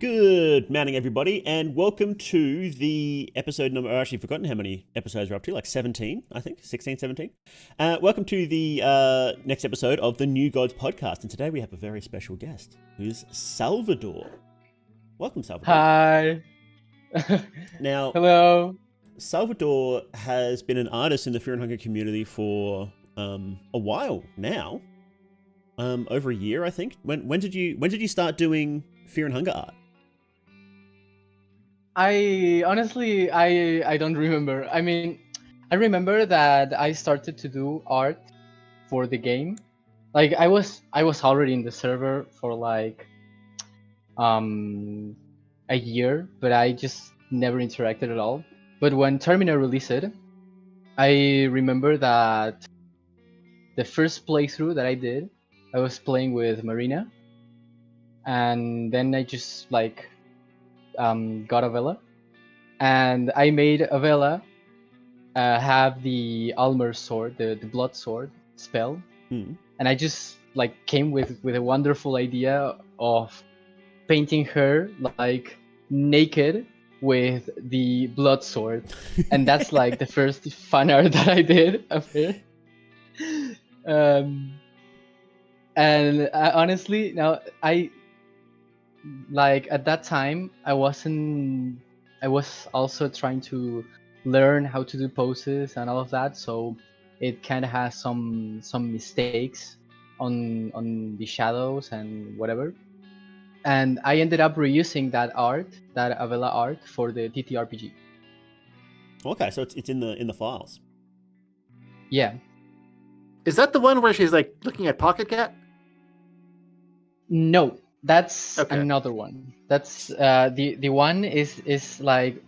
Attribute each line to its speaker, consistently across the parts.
Speaker 1: Good morning, everybody, and welcome to the episode number. I've actually forgotten how many episodes we're up to, like 17, I think, 16, 17. Welcome to the next episode of the New Gods podcast, and today we have a very special guest, who's Salvador. Welcome, Salvador.
Speaker 2: Hi.
Speaker 1: Now,
Speaker 2: Hello.
Speaker 1: Salvador has been an artist in the Fear and Hunger community for a while now, over a year, I think. When did you start doing Fear and Hunger art?
Speaker 2: I honestly I don't remember. I mean, I remember that I started to do art for the game. Like I was already in the server for like um a year, but I just never interacted at all. But when Termina released it, I remember that the first playthrough that I did, I was playing with Marina, and then I just like got a villa, and I made Avella have the Almer sword, the blood sword spell, and I just like came with a wonderful idea of painting her like naked with the blood sword, and that's like the first fan art that I did of her. Um, and honestly, now I like at that time I wasn't. I was also trying to learn how to do poses and all of that, so it kind of has some mistakes on the shadows and whatever. And I ended up reusing that art, that Avella art, for the TTRPG.
Speaker 1: Okay, so it's in the files.
Speaker 2: Yeah.
Speaker 3: Is that the one where she's like looking at Pocket Cat?
Speaker 2: No, that's
Speaker 3: Okay.
Speaker 2: another one. That's the one is like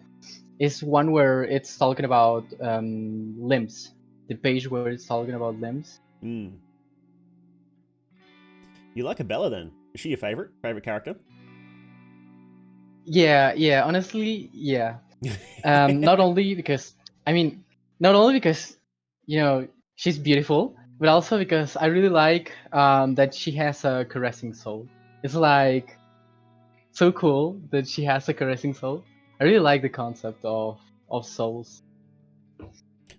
Speaker 2: is one where it's talking about limbs. The page where it's talking about limbs.
Speaker 1: You like Abella then? Is she your favorite character?
Speaker 2: Yeah. Honestly, yeah. Not only because I mean, not only because you know she's beautiful, but also because I really like that she has a caressing soul. It's like so cool that she has a caressing soul. I really like the concept of souls.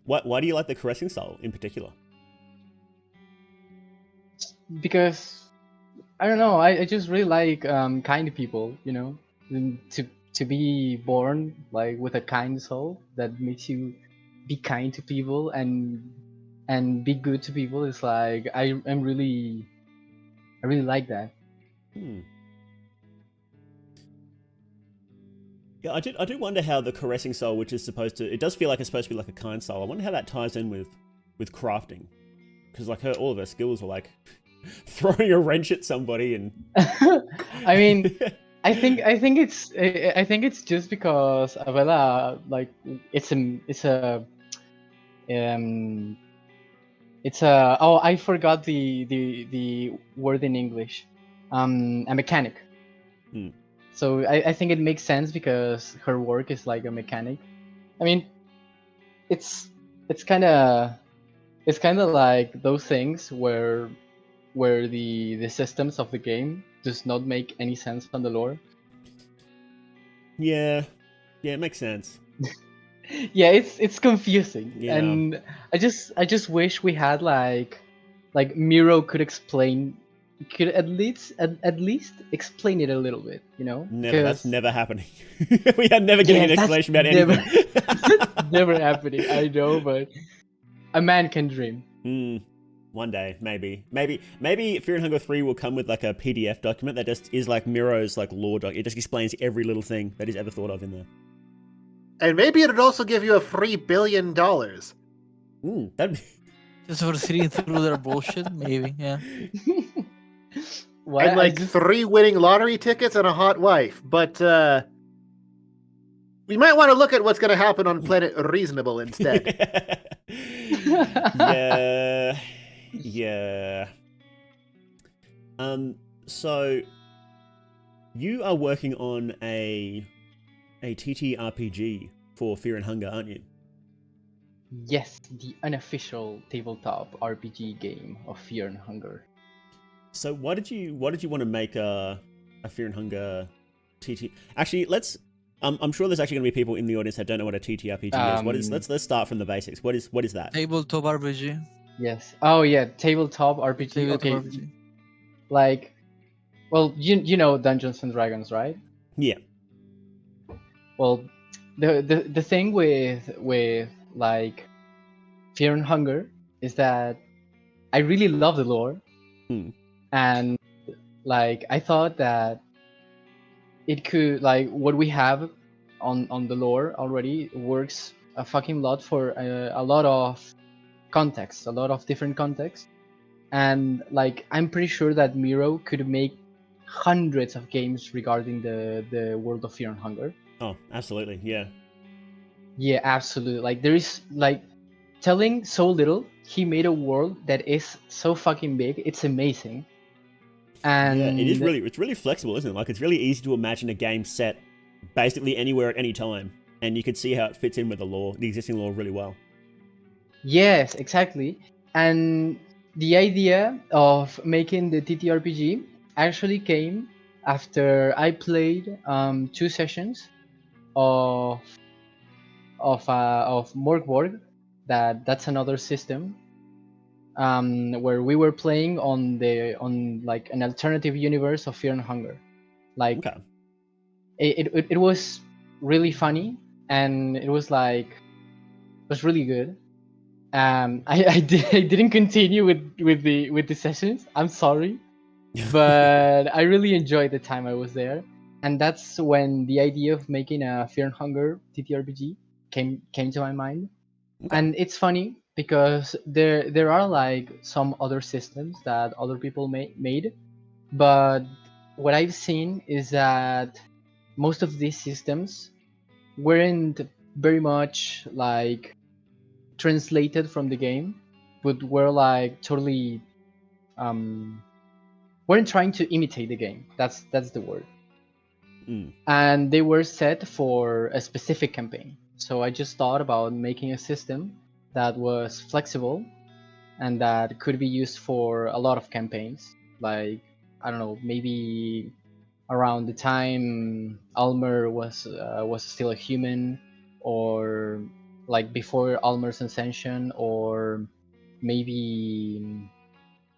Speaker 1: Why do you like the caressing soul in particular?
Speaker 2: Because I don't know, I just really like kind people, you know, and to be born like with a kind soul that makes you be kind to people and be good to people is like I really like that.
Speaker 1: Yeah, I do wonder how the caressing soul, which is supposed to, it does feel like it's supposed to be like a kind soul. I wonder how that ties in with crafting, because like all of her skills are like throwing a wrench at somebody and.
Speaker 2: I mean, I think it's just because Avella like um it's a oh I forgot the word in English, a mechanic. So I think it makes sense because her work is like a mechanic. I mean, it's it's kind of like those things where the systems of the game does not make any sense on the lore.
Speaker 1: Yeah, it makes sense.
Speaker 2: Yeah, it's confusing,
Speaker 1: Yeah.
Speaker 2: and I just wish we had like Miro could at least explain it a little bit, you know?
Speaker 1: Never. That's
Speaker 2: 'Cause-
Speaker 1: never happening. We are never getting an
Speaker 2: that's
Speaker 1: explanation about
Speaker 2: never-
Speaker 1: anything.
Speaker 2: never happening. I know, but a man can dream.
Speaker 1: One day, maybe Fear and Hunger 3 will come with like a PDF document that just is like Miro's like lore doc. It just explains every little thing that he's ever thought of in there.
Speaker 3: And maybe it'd also give you a $3 billion.
Speaker 1: That'd be...
Speaker 4: Just for seeing through their bullshit, maybe, yeah.
Speaker 2: What?
Speaker 3: And like 3 winning lottery tickets and a hot wife. But we might want to look at what's going to happen on Planet Reasonable instead.
Speaker 1: Yeah. So you are working on a TTRPG for Fear and Hunger, aren't you?
Speaker 2: Yes, the unofficial tabletop RPG game of Fear and Hunger.
Speaker 1: So why did you want to make a Fear and Hunger TT. Actually, let's. I'm sure there's actually going to be people in the audience that don't know what a TTRPG is. What is? Let's start from the basics. What is that?
Speaker 4: Tabletop RPG.
Speaker 2: Yes. Oh yeah, tabletop RPG.
Speaker 4: Tabletop
Speaker 2: Okay,
Speaker 4: RPG.
Speaker 2: like, well, you know Dungeons and Dragons, right?
Speaker 1: Yeah.
Speaker 2: Well, the thing with like Fear and Hunger is that I really love the lore,
Speaker 1: Hmm.
Speaker 2: and like I thought that it could, like, what we have on the lore already works a fucking lot for a lot of context, a lot of different contexts, and like I'm pretty sure that Miro could make hundreds of games regarding the world of Fear and Hunger.
Speaker 1: Oh, absolutely. Yeah.
Speaker 2: Yeah, absolutely. Like there is like telling so little, he made a world that is so fucking big. It's amazing. And
Speaker 1: Yeah, it is really. It's really flexible, isn't it? Like, it's really easy to imagine a game set basically anywhere at any time, and you can see how it fits in with the existing lore, really well.
Speaker 2: yes, exactly. And the idea of making the TTRPG actually came after I played 2 sessions of of Morgborg. That's another system where we were playing on like an alternative universe of Fear and Hunger. Like
Speaker 1: Okay.
Speaker 2: it was really funny, and it was like it was really good. I didn't continue with the sessions. I'm sorry, but I really enjoyed the time I was there, and that's when the idea of making a Fear and Hunger TTRPG came to my mind.
Speaker 1: Okay.
Speaker 2: And it's funny because there are like some other systems that other people made, but what I've seen is that most of these systems weren't very much like translated from the game, but were like totally weren't trying to imitate the game. That's the word.
Speaker 1: Mm.
Speaker 2: And they were set for a specific campaign. So I just thought about making a system that was flexible and that could be used for a lot of campaigns. Like, I don't know, maybe around the time Almer was still a human, or like before Almer's ascension, or maybe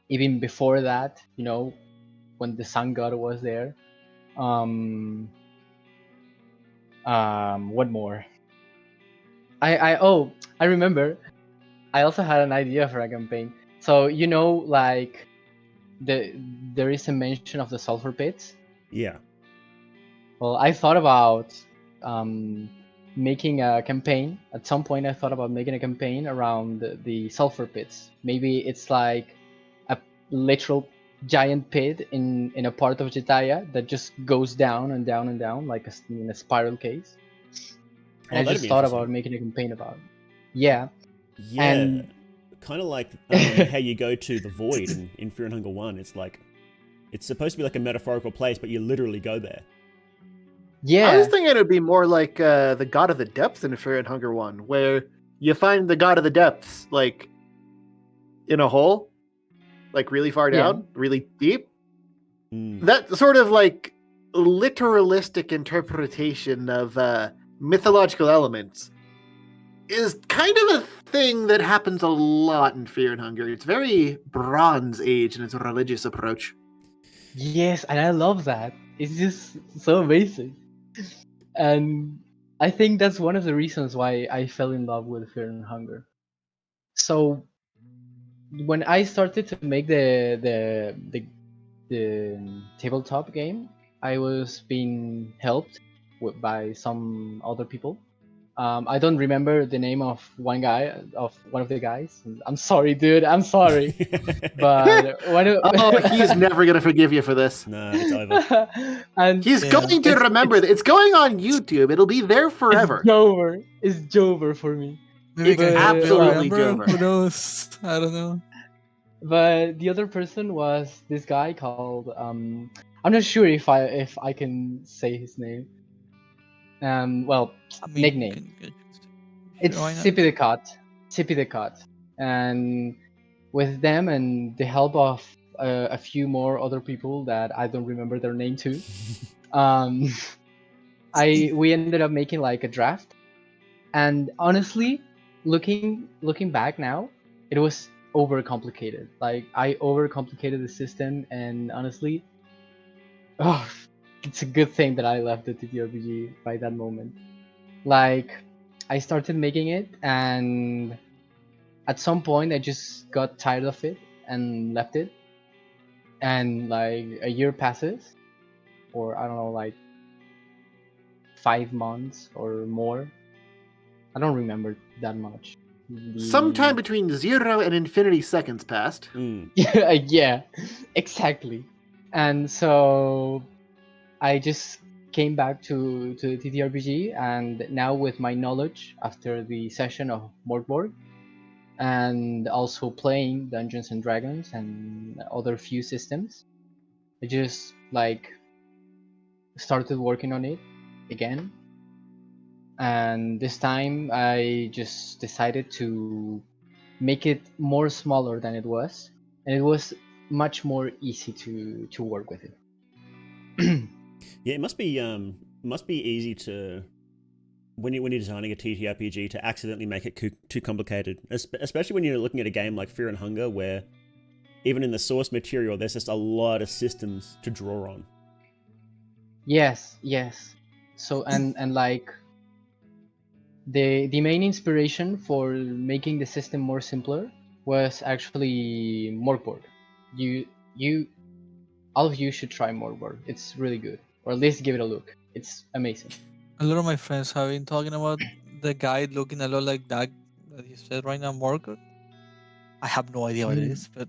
Speaker 2: even before that, when the sun god was there. um what more? I remember I also had an idea for a campaign. So like there is a mention of the sulfur pits.
Speaker 1: Yeah.
Speaker 2: Well, I thought about um, making a campaign. At some point, I thought about making a campaign around the sulfur pits. Maybe it's like a literal giant pit in a part of Jitaya that just goes down and down and down, like in a spiral case. And
Speaker 1: Oh,
Speaker 2: I
Speaker 1: that'd
Speaker 2: just
Speaker 1: be
Speaker 2: thought about
Speaker 1: interesting.
Speaker 2: making a campaign about it. Yeah,
Speaker 1: Yeah.
Speaker 2: and
Speaker 1: Kind of like how you go to the void in Fear and Hunger 1. It's like, it's supposed to be like a metaphorical place, but you literally go there.
Speaker 3: I was
Speaker 2: yeah,
Speaker 3: thinking it would be more like the God of the Depths in Fear and Hunger 1, where you find the God of the Depths like in a hole, like really far
Speaker 2: Yeah.
Speaker 3: down, really deep.
Speaker 1: Mm.
Speaker 3: That sort of like literalistic interpretation of mythological elements is kind of a thing that happens a lot in Fear and Hunger. It's very Bronze Age in its religious approach.
Speaker 2: yes, and I love that. It's just so amazing. And I think that's one of the reasons why I fell in love with Fear and Hunger. So when I started to make the tabletop game, I was being helped by some other people. I don't remember the name of one of the guys. I'm sorry, dude. I'm sorry, but
Speaker 3: He's never gonna forgive you for this.
Speaker 1: No, it's over.
Speaker 2: and
Speaker 3: He's
Speaker 4: Yeah.
Speaker 3: going to remember that. It's going on YouTube. It'll be there forever.
Speaker 2: It's Jover for me.
Speaker 4: Maybe
Speaker 3: It's
Speaker 4: I can help you
Speaker 3: absolutely
Speaker 4: remember.
Speaker 3: Jover.
Speaker 4: Who knows? I don't know.
Speaker 2: But the other person was this guy called I'm not sure if I can say his name. Well,
Speaker 4: I mean, you
Speaker 2: nickname.
Speaker 4: can.
Speaker 2: It's
Speaker 4: Sure, why not?
Speaker 2: Sippy the Cut. Sippy the Cut. And with them and the help of a few more other people that I don't remember their name too, Um, we ended up making like a draft, and honestly, looking back now, it was overcomplicated. Like I overcomplicated the system, and honestly, oh, it's a good thing that I left the TTRPG by that moment. Like I started making it, and at some point I just got tired of it and left it. And like a year passes, or I don't know, like 5 months or more. I don't remember that much.
Speaker 3: Sometime between 0 and infinity seconds passed.
Speaker 2: Yeah, yeah, exactly. And so I just came back to TTRPG, and now with my knowledge after the session of Morgborg, and also playing Dungeons and Dragons and other few systems, I just like started working on it again. And this time I just decided to make it more smaller than it was, and it was much more easy to work with it.
Speaker 1: Yeah, it must be easy to when you're designing a TTRPG to accidentally make it too complicated, especially when you're looking at a game like Fear and Hunger, where even in the source material there's just a lot of systems to draw on.
Speaker 2: Yes. So and like the main inspiration for making the system more simpler was actually Morgborg. You all of you should try Morgborg. It's really good, or at least give it a look. It's amazing.
Speaker 4: A lot of my friends have been talking about the guide looking a lot like that you said right now, Morgan. I have no idea what it is, but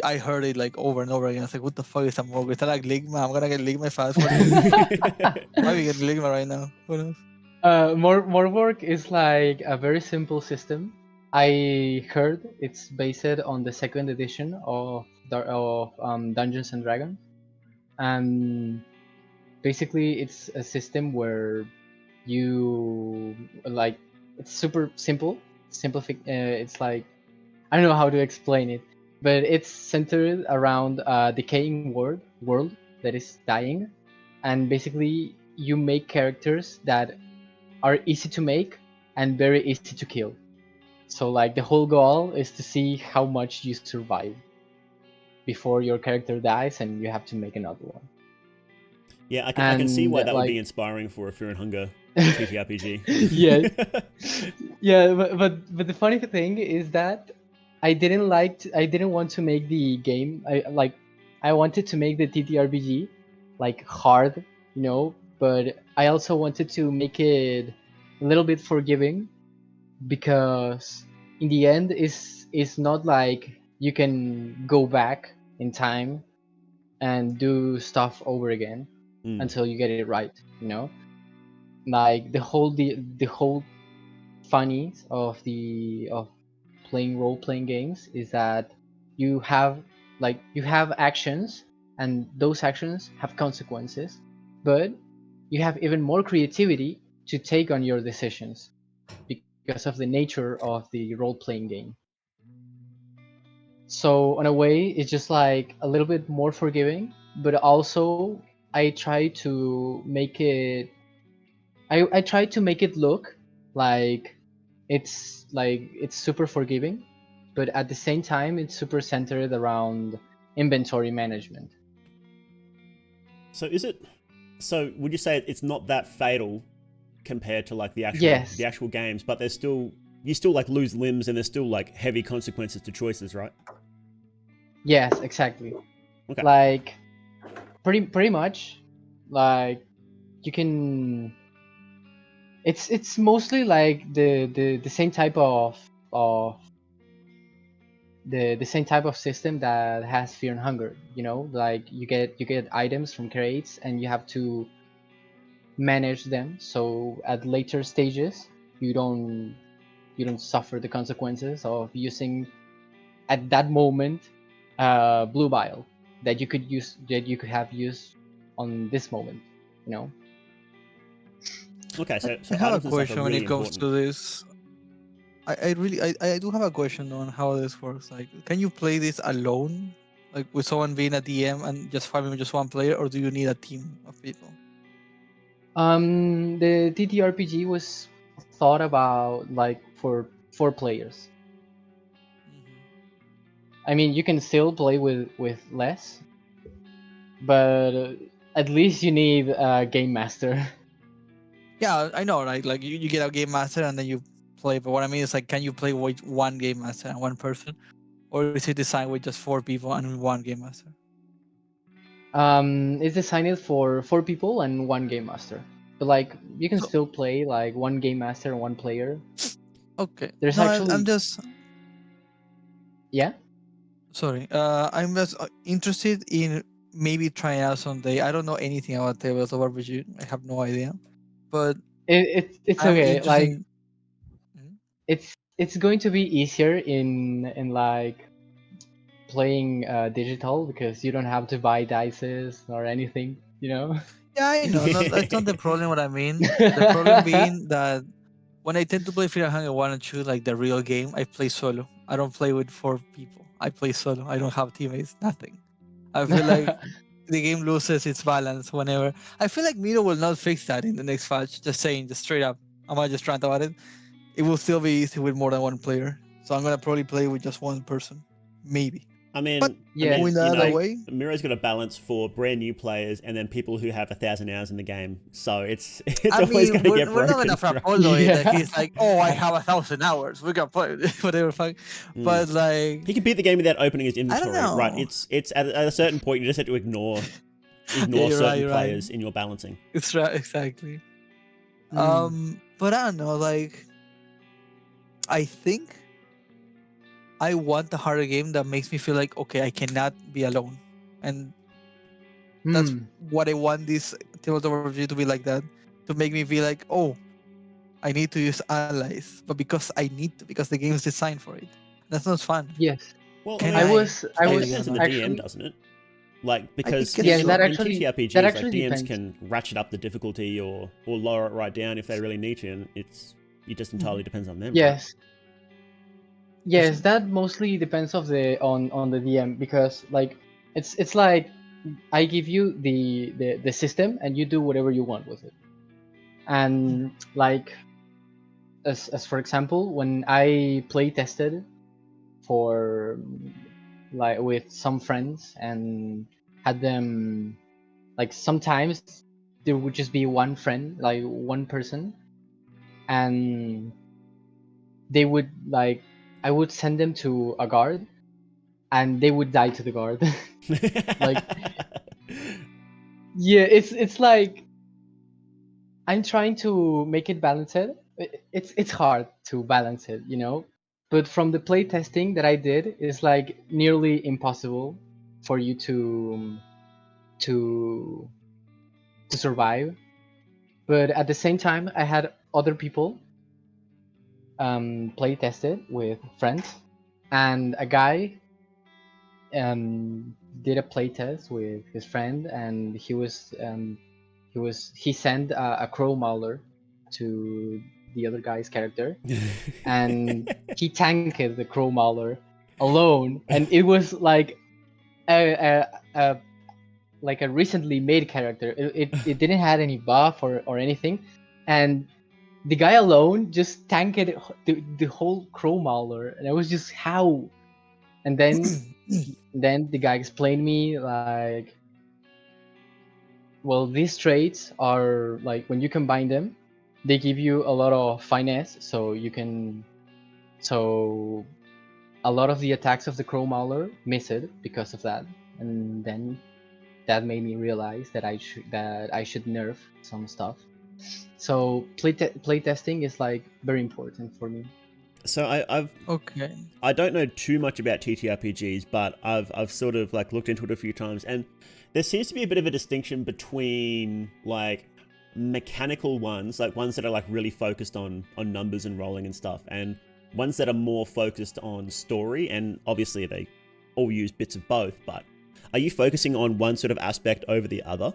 Speaker 4: I heard it like over and over again. I was like, what the fuck is a Morgan? Is that like Ligma? I'm gonna get Ligma fast for this. Maybe get Ligma right now. Who knows?
Speaker 2: Morgborg is like a very simple system. I heard it's based on the second edition of Dungeons and Dragons, and basically it's a system where you like it's super simple. It's like I don't know how to explain it, but it's centered around a decaying world that is dying, and basically you make characters that are easy to make and very easy to kill. So like the whole goal is to see how much you survive before your character dies and you have to make another one.
Speaker 1: Yeah, I can see why that would be
Speaker 2: like
Speaker 1: inspiring for a Fear and Hunger TTRPG.
Speaker 2: yeah, but the funny thing is that I didn't want to make the game. I wanted to make the TTRPG like hard, but I also wanted to make it a little bit forgiving, because in the end is not like you can go back in time and do stuff over again until you get it right, like the whole funny of playing role-playing games is that you have actions, and those actions have consequences, but you have even more creativity to take on your decisions because of the nature of the role-playing game. So in a way it's just like a little bit more forgiving, but also I try to make it I try to make it look like it's super forgiving, but at the same time it's super centered around inventory management.
Speaker 1: So would you say it's not that fatal compared to like the
Speaker 2: Yes.
Speaker 1: actual games, but you still like lose limbs and there's still like heavy consequences to choices, right?
Speaker 2: Yes, exactly.
Speaker 1: Okay.
Speaker 2: Like pretty much, like you can. It's mostly like the same type of the same type of system that has Fear and Hunger. Like you get items from crates and you have to manage them. So at later stages, you don't suffer the consequences of using at that moment blue bile that you could have used on this moment.
Speaker 1: Okay, so
Speaker 4: I have a
Speaker 1: items and stuff are
Speaker 4: question when
Speaker 1: really
Speaker 4: it comes
Speaker 1: important.
Speaker 4: to this. I do have a question on how this works. Like, can you play this alone, like with someone being a DM and just farming just one player, or do you need a team of people?
Speaker 2: The TTRPG was thought about like for 4 players. I mean, you can still play with less, but at least you need a game master.
Speaker 4: Yeah, I know, right? Like you get a game master and then you play. But what I mean is like, can you play with one game master and one person, or is it designed with just 4 people and one game master?
Speaker 2: It's designed for 4 people and one game master. But like, you can
Speaker 4: So
Speaker 2: still play like one game master and one player.
Speaker 4: okay,
Speaker 2: There's
Speaker 4: no, I'm
Speaker 2: actually,
Speaker 4: just
Speaker 2: yeah.
Speaker 4: sorry. I'm just interested in maybe trying out someday. I don't know anything about tables of RPG. I have no idea, but
Speaker 2: It's
Speaker 4: I'm
Speaker 2: okay.
Speaker 4: interested.
Speaker 2: Like, it's going to be easier in like playing digital because you don't have to buy dices or anything. You know.
Speaker 4: Yeah, I know. No, that's not the problem. What I mean, the problem being that when I tend to play Fear and Hunger 1 and 2, like the real game, I play solo. I don't play with 4 people. I play solo. I don't have teammates, nothing. I feel like the game loses its balance whenever. I feel like Miro will not fix that in the next patch. Just saying, just straight up. I'm not just rant about it. It will still be easy with more than one player. So I'm gonna probably play with just one person. Maybe.
Speaker 1: I mean,
Speaker 4: But
Speaker 2: Yeah,
Speaker 4: going the
Speaker 1: you
Speaker 4: other
Speaker 1: know,
Speaker 4: way.
Speaker 1: Miro's got a balance for brand new players and then people who have 1,000 hours in the game. So it's
Speaker 4: I
Speaker 1: always
Speaker 4: mean,
Speaker 1: going to get
Speaker 4: we're not
Speaker 1: broken.
Speaker 4: gonna for
Speaker 1: right?
Speaker 4: Apollo that
Speaker 2: yeah.
Speaker 4: he's like, oh, I have 1,000 hours. We're gonna play whatever fuck.
Speaker 1: Mm.
Speaker 4: But like,
Speaker 1: He can beat the game without opening his
Speaker 4: I don't
Speaker 1: inventory, right?
Speaker 4: know.
Speaker 1: It's at a certain point you just have to ignore
Speaker 4: Yeah, you're right.
Speaker 1: certain
Speaker 4: You're right.
Speaker 1: players in your balancing.
Speaker 4: It's right, exactly.
Speaker 2: Mm.
Speaker 4: But I don't know. Like, I think I want a harder game that makes me feel like okay, I cannot be alone, and that's
Speaker 2: Hmm.
Speaker 4: what I want this Tabletop RPG to be like that, to make me feel like oh, I need to use allies, but because I need to, because the game is designed for it. That's not fun.
Speaker 2: Yes.
Speaker 1: Well,
Speaker 4: Can
Speaker 2: I
Speaker 1: I mean,
Speaker 2: was I
Speaker 1: that
Speaker 4: play
Speaker 2: was
Speaker 1: depends on the
Speaker 4: alone?
Speaker 1: DM,
Speaker 2: actually
Speaker 1: doesn't it? Like,
Speaker 4: I think
Speaker 1: because
Speaker 2: yes,
Speaker 1: in,
Speaker 2: that
Speaker 1: in
Speaker 2: actually that
Speaker 1: TTRPGs, like
Speaker 2: actually
Speaker 1: DMs
Speaker 2: depends.
Speaker 1: can ratchet up the difficulty or lower it right down if they really need to, and it just entirely depends on them. Right?
Speaker 2: Yes. Yes, that mostly depends of the on the DM because like it's like I give you the system and you do whatever you want with it. And like as for example, when I play tested for like with some friends and had them like sometimes there would just be one friend, like one person, and they would like I would send them to a guard and they would die to the guard. Like yeah, it's like I'm trying to make it balanced. It's hard to balance it, you know. But from the play testing that I did, it's like nearly impossible for you to to survive. But at the same time, I had other people play tested with friends, and a guy did a play test with his friend, and he sent a crow mauler to the other guy's character, and he tanked the crow mauler alone, and it was like a like a recently made character. It didn't have any buff or anything, and the guy alone just tanked the whole crow mauler, and I was just how. And then the guy explained me like, well, these traits are like when you combine them, they give you a lot of finesse, so you can so a lot of the attacks of the crow mauler miss it because of that, and then that made me realize that I should nerf some stuff. So play testing is like very important for me.
Speaker 1: So
Speaker 4: Okay.
Speaker 1: I don't know too much about TTRPGs, but I've sort of like looked into it a few times, and there seems to be a bit of a distinction between like mechanical ones, like ones that are like really focused on numbers and rolling and stuff, and ones that are more focused on story, and obviously they all use bits of both, but are you focusing on one sort of aspect over the other?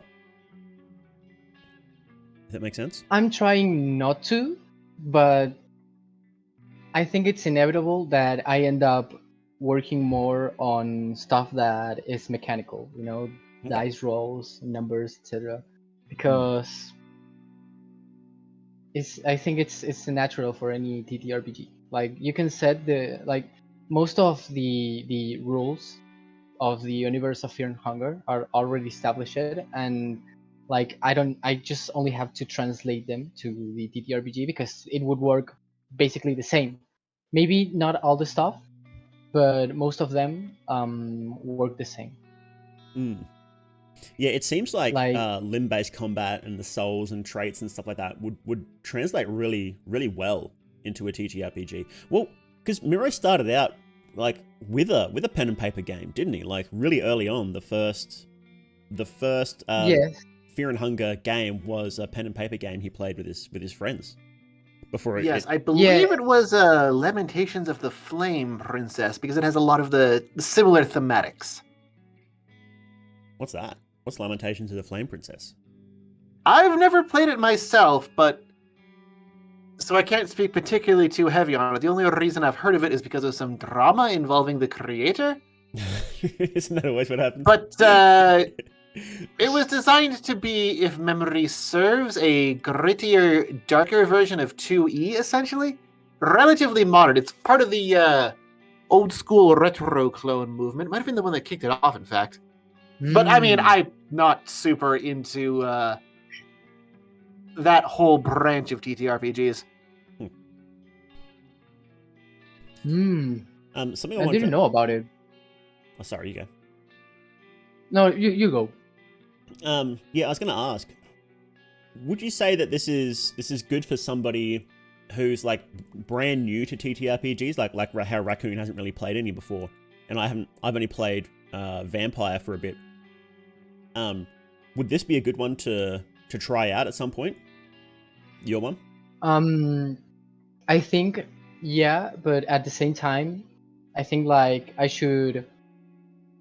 Speaker 1: Does that make sense?
Speaker 2: I'm trying not to, but I think it's inevitable that I end up working more on stuff that is mechanical, you know,
Speaker 1: Okay.
Speaker 2: dice rolls, numbers, etc. Because I think it's natural for any TTRPG. Like you can set the like most of the rules of the universe of Fear and Hunger are already established, and like I just only have to translate them to the TTRPG because it would work basically the same. Maybe not all the stuff, but most of them work the same.
Speaker 1: Mm. Yeah, it seems like
Speaker 2: Like
Speaker 1: limb-based combat and the souls and traits and stuff like that would translate really, really well into a TTRPG. Well, because Miro started out like with a pen and paper game, didn't he? Like really early on, the first
Speaker 2: yes,
Speaker 1: Fear and Hunger game was a pen and paper game he played with his friends before it.
Speaker 3: Yes, I
Speaker 2: yeah,
Speaker 3: believe it was Lamentations of the Flame Princess because it has a lot of the similar thematics.
Speaker 1: What's that? What's Lamentations of the Flame Princess?
Speaker 3: I've never played it myself, but so I can't speak particularly too heavy on it. The only reason I've heard of it is because of some drama involving the creator.
Speaker 1: Isn't that always what happens?
Speaker 3: But it was designed to be, if memory serves, a grittier, darker version of 2E, essentially. Relatively modern. It's part of the old school retro clone movement. Might have been the one that kicked it off, in fact. But I mean, I'm not super into that whole branch of TTRPGs.
Speaker 1: Something
Speaker 2: I didn't know about it.
Speaker 1: Oh, sorry, you go.
Speaker 2: No, you go.
Speaker 1: Yeah, I was going to ask. Would you say that this is good for somebody who's like brand new to TTRPGs, like how Raccoon hasn't really played any before, and I've only played Vampire for a bit. Would this be a good one to try out at some point? Your one?
Speaker 2: I think yeah, but at the same time, I think like I should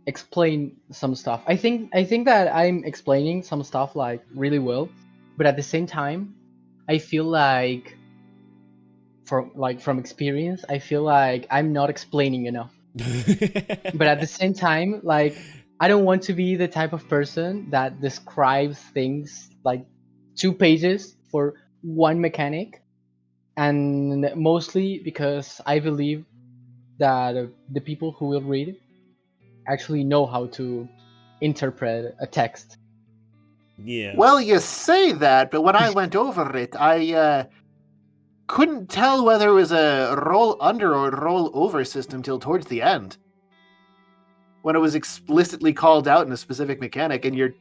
Speaker 2: explain some stuff. I think that I'm explaining some stuff like really well, but at the same time, I feel like from experience, I feel like I'm not explaining enough. But at the same time, like I don't want to be the type of person that describes things like 2 pages for one mechanic, and mostly because I believe that the people who will read actually know how to interpret a text.
Speaker 1: Yeah.
Speaker 3: Well, you say that, but when I went over it, I couldn't tell whether it was a roll under or roll over system till towards the end. When it was explicitly called out in a specific mechanic, and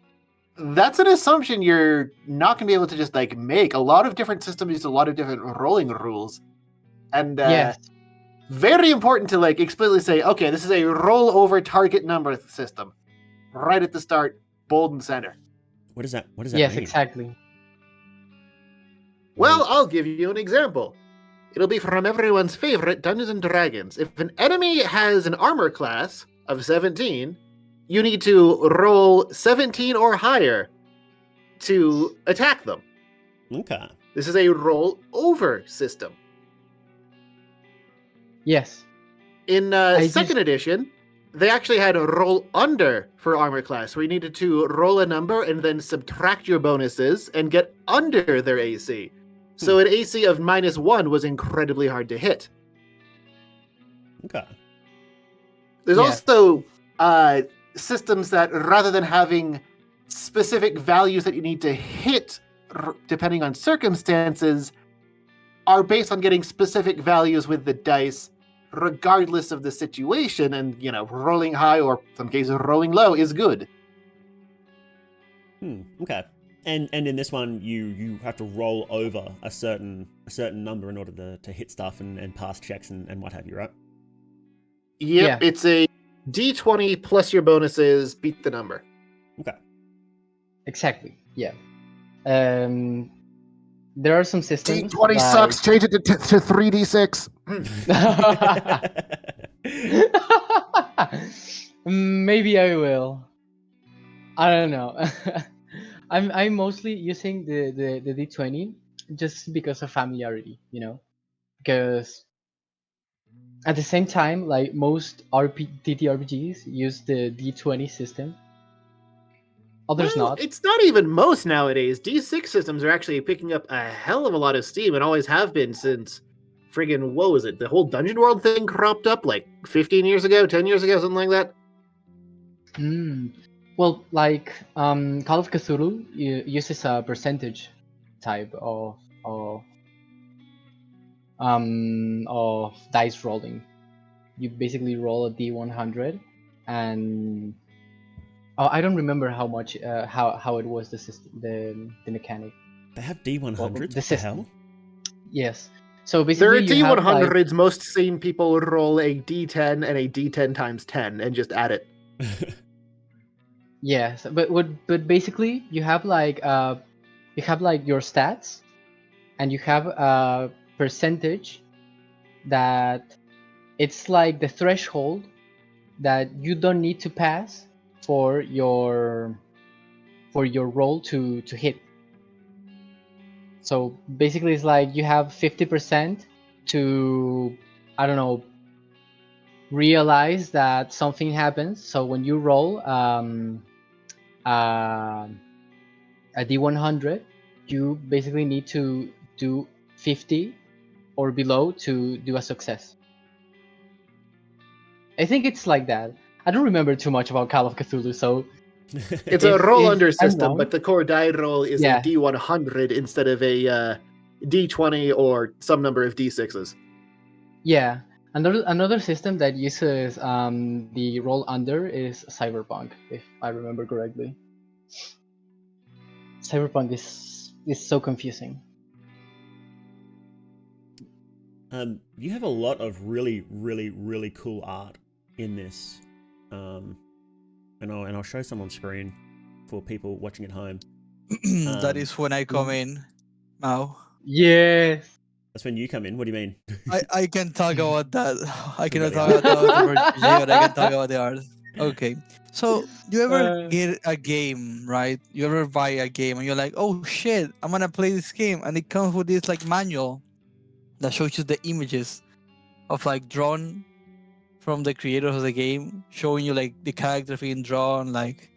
Speaker 3: that's an assumption you're not going to be able to just like make. A lot of different systems use a lot of different rolling rules. And
Speaker 2: Yes.
Speaker 3: very important to like explicitly say, okay, this is a roll over target number system. Right at the start, bold and center.
Speaker 1: What does that
Speaker 2: Yes,
Speaker 1: mean?
Speaker 2: exactly.
Speaker 3: Well, I'll give you an example. It'll be from everyone's favorite Dungeons and Dragons. If an enemy has an armor class of 17, you need to roll 17 or higher to attack them.
Speaker 1: Okay.
Speaker 3: This is a roll over system.
Speaker 2: Yes.
Speaker 3: In second edition, they actually had a roll under for armor class, where you needed to roll a number and then subtract your bonuses and get under their AC. So an AC of -1 was incredibly hard to hit.
Speaker 1: Okay.
Speaker 3: There's also systems that, rather than having specific values that you need to hit depending on circumstances, are based on getting specific values with the dice regardless of the situation, and rolling high or in some cases rolling low is good.
Speaker 1: Okay. And in this one you have to roll over a certain number in order to hit stuff and pass checks and what have you, right?
Speaker 3: Yep,
Speaker 2: Yeah.
Speaker 3: It's a D20 plus your bonuses, beat the number.
Speaker 1: Okay.
Speaker 2: Exactly. Yeah. There are some systems.
Speaker 3: D20 sucks. Change it to 3D6.
Speaker 2: Maybe I will. I don't know. I'm mostly using the D20 just because of familiarity, because at the same time, like most TTRPGs use the D20 system, Others
Speaker 3: Well,
Speaker 2: not.
Speaker 3: it's not even most nowadays. D6 systems are actually picking up a hell of a lot of steam and always have been since friggin' what was it? The whole Dungeon World thing cropped up like 15 years ago, 10 years ago, something like that.
Speaker 2: Well, like Call of Cthulhu uses a percentage type of dice rolling. You basically roll a d100, and I don't remember how much how it was the system, the mechanic.
Speaker 1: They have
Speaker 2: Well,
Speaker 1: D100s?
Speaker 2: the
Speaker 1: What the
Speaker 2: system.
Speaker 1: hell?
Speaker 2: Yes. So
Speaker 3: There
Speaker 2: basically,
Speaker 3: are
Speaker 2: you have like
Speaker 3: D100s. Most sane people roll a D10 and a D10 times 10 and just add it.
Speaker 2: yes, but basically you have like your stats, and you have a percentage that it's like the threshold that you don't need to pass for your roll to hit. So basically it's like you have 50% to, I don't know, realize that something happens. So when you roll a d100, you basically need to do 50 or below to do a success. I think it's like that. I don't remember too much about Call of Cthulhu, so
Speaker 3: It's a roll under
Speaker 2: I'm
Speaker 3: system,
Speaker 2: wrong,
Speaker 3: but the core die roll is a
Speaker 2: yeah,
Speaker 3: D100 instead of a D20 or some number of D6s.
Speaker 2: yeah. Another system that uses the roll under is Cyberpunk, if I remember correctly. Cyberpunk is so confusing.
Speaker 1: You have a lot of really, really, really cool art in this, and I'll show some on screen for people watching at home.
Speaker 4: That is when I come in, Mao.
Speaker 2: Yes.
Speaker 1: That's when you come in. What do you mean?
Speaker 4: I can talk about that. I cannot
Speaker 1: the
Speaker 4: talk
Speaker 1: art.
Speaker 4: about the RPG, but I can talk about the art. Okay. So you ever
Speaker 2: Uh,
Speaker 4: get a game, right? You ever buy a game and you're like, oh shit, I'm gonna play this game, and it comes with this like manual that shows you the images of like drawn from the creators of the game, showing you like the characters being drawn, like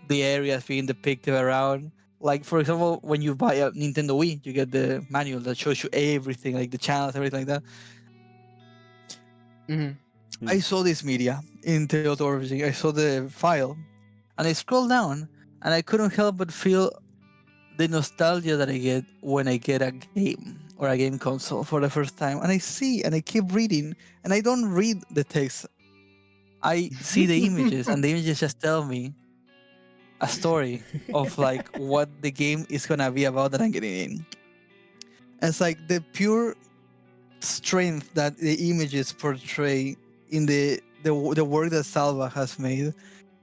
Speaker 4: the areas being depicted around. Like for example, when you buy a Nintendo Wii, you get the manual that shows you everything, like the channels, everything like that.
Speaker 2: mhm.
Speaker 4: I saw this media in TTRPG. I saw the file, and I scrolled down, and I couldn't help but feel the nostalgia that I get when I get a game or a game console for the first time. And I see, and I keep reading, and I don't read the text. I see the images, and the images just tell me a story of like what the game is gonna be about that I'm getting in. And it's like the pure strength that the images portray in the work that Salva has made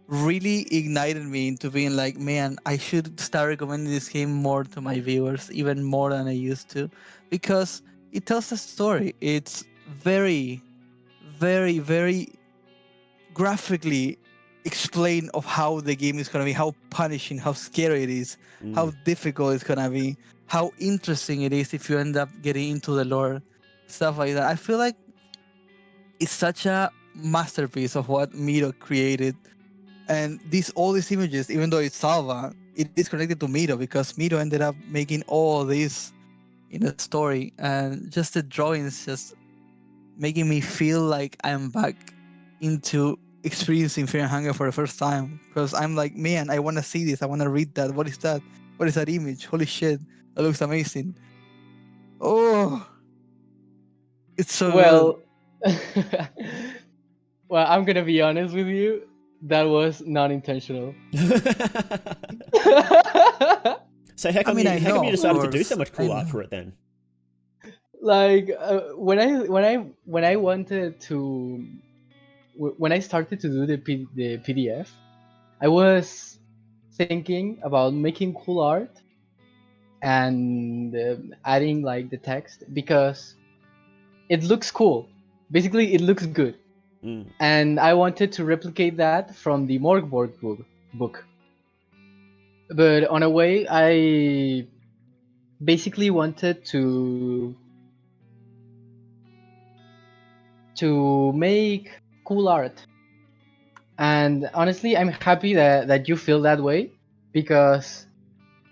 Speaker 4: really ignited me into being like, man, I should start recommending this game more to my viewers, even more than I used to, because it tells a story. It's very, very, very graphically explain of how the game is gonna be, how punishing, how scary it is, how difficult it's gonna be, how interesting it is if you end up getting into the lore, stuff like that. I feel like it's such a masterpiece of what Miro created, and all these images, even though it's Salva, it is connected to Miro because Miro ended up making all this in a story, and just the drawings just making me feel like I'm back into experiencing Fear and Hunger for the first time, because I'm like, man, I want to see this, I want to read that. What is that? What is that image? Holy shit, that looks amazing. Oh, it's so good.
Speaker 2: Well, well, I'm gonna be honest with you. That was not intentional.
Speaker 1: So how
Speaker 4: I
Speaker 1: come
Speaker 4: mean, I
Speaker 1: how come
Speaker 4: know,
Speaker 1: you
Speaker 4: of
Speaker 1: decided to do so
Speaker 4: course.
Speaker 1: much
Speaker 4: I
Speaker 1: cool art
Speaker 4: know.
Speaker 1: for it then?
Speaker 2: Like when I wanted to when I started to do the PDF, I was thinking about making cool art and adding like the text because it looks cool. Basically, it looks good, and I wanted to replicate that from the Morgborg book. But on a way, I basically wanted to make cool art. And honestly, I'm happy that you feel that way because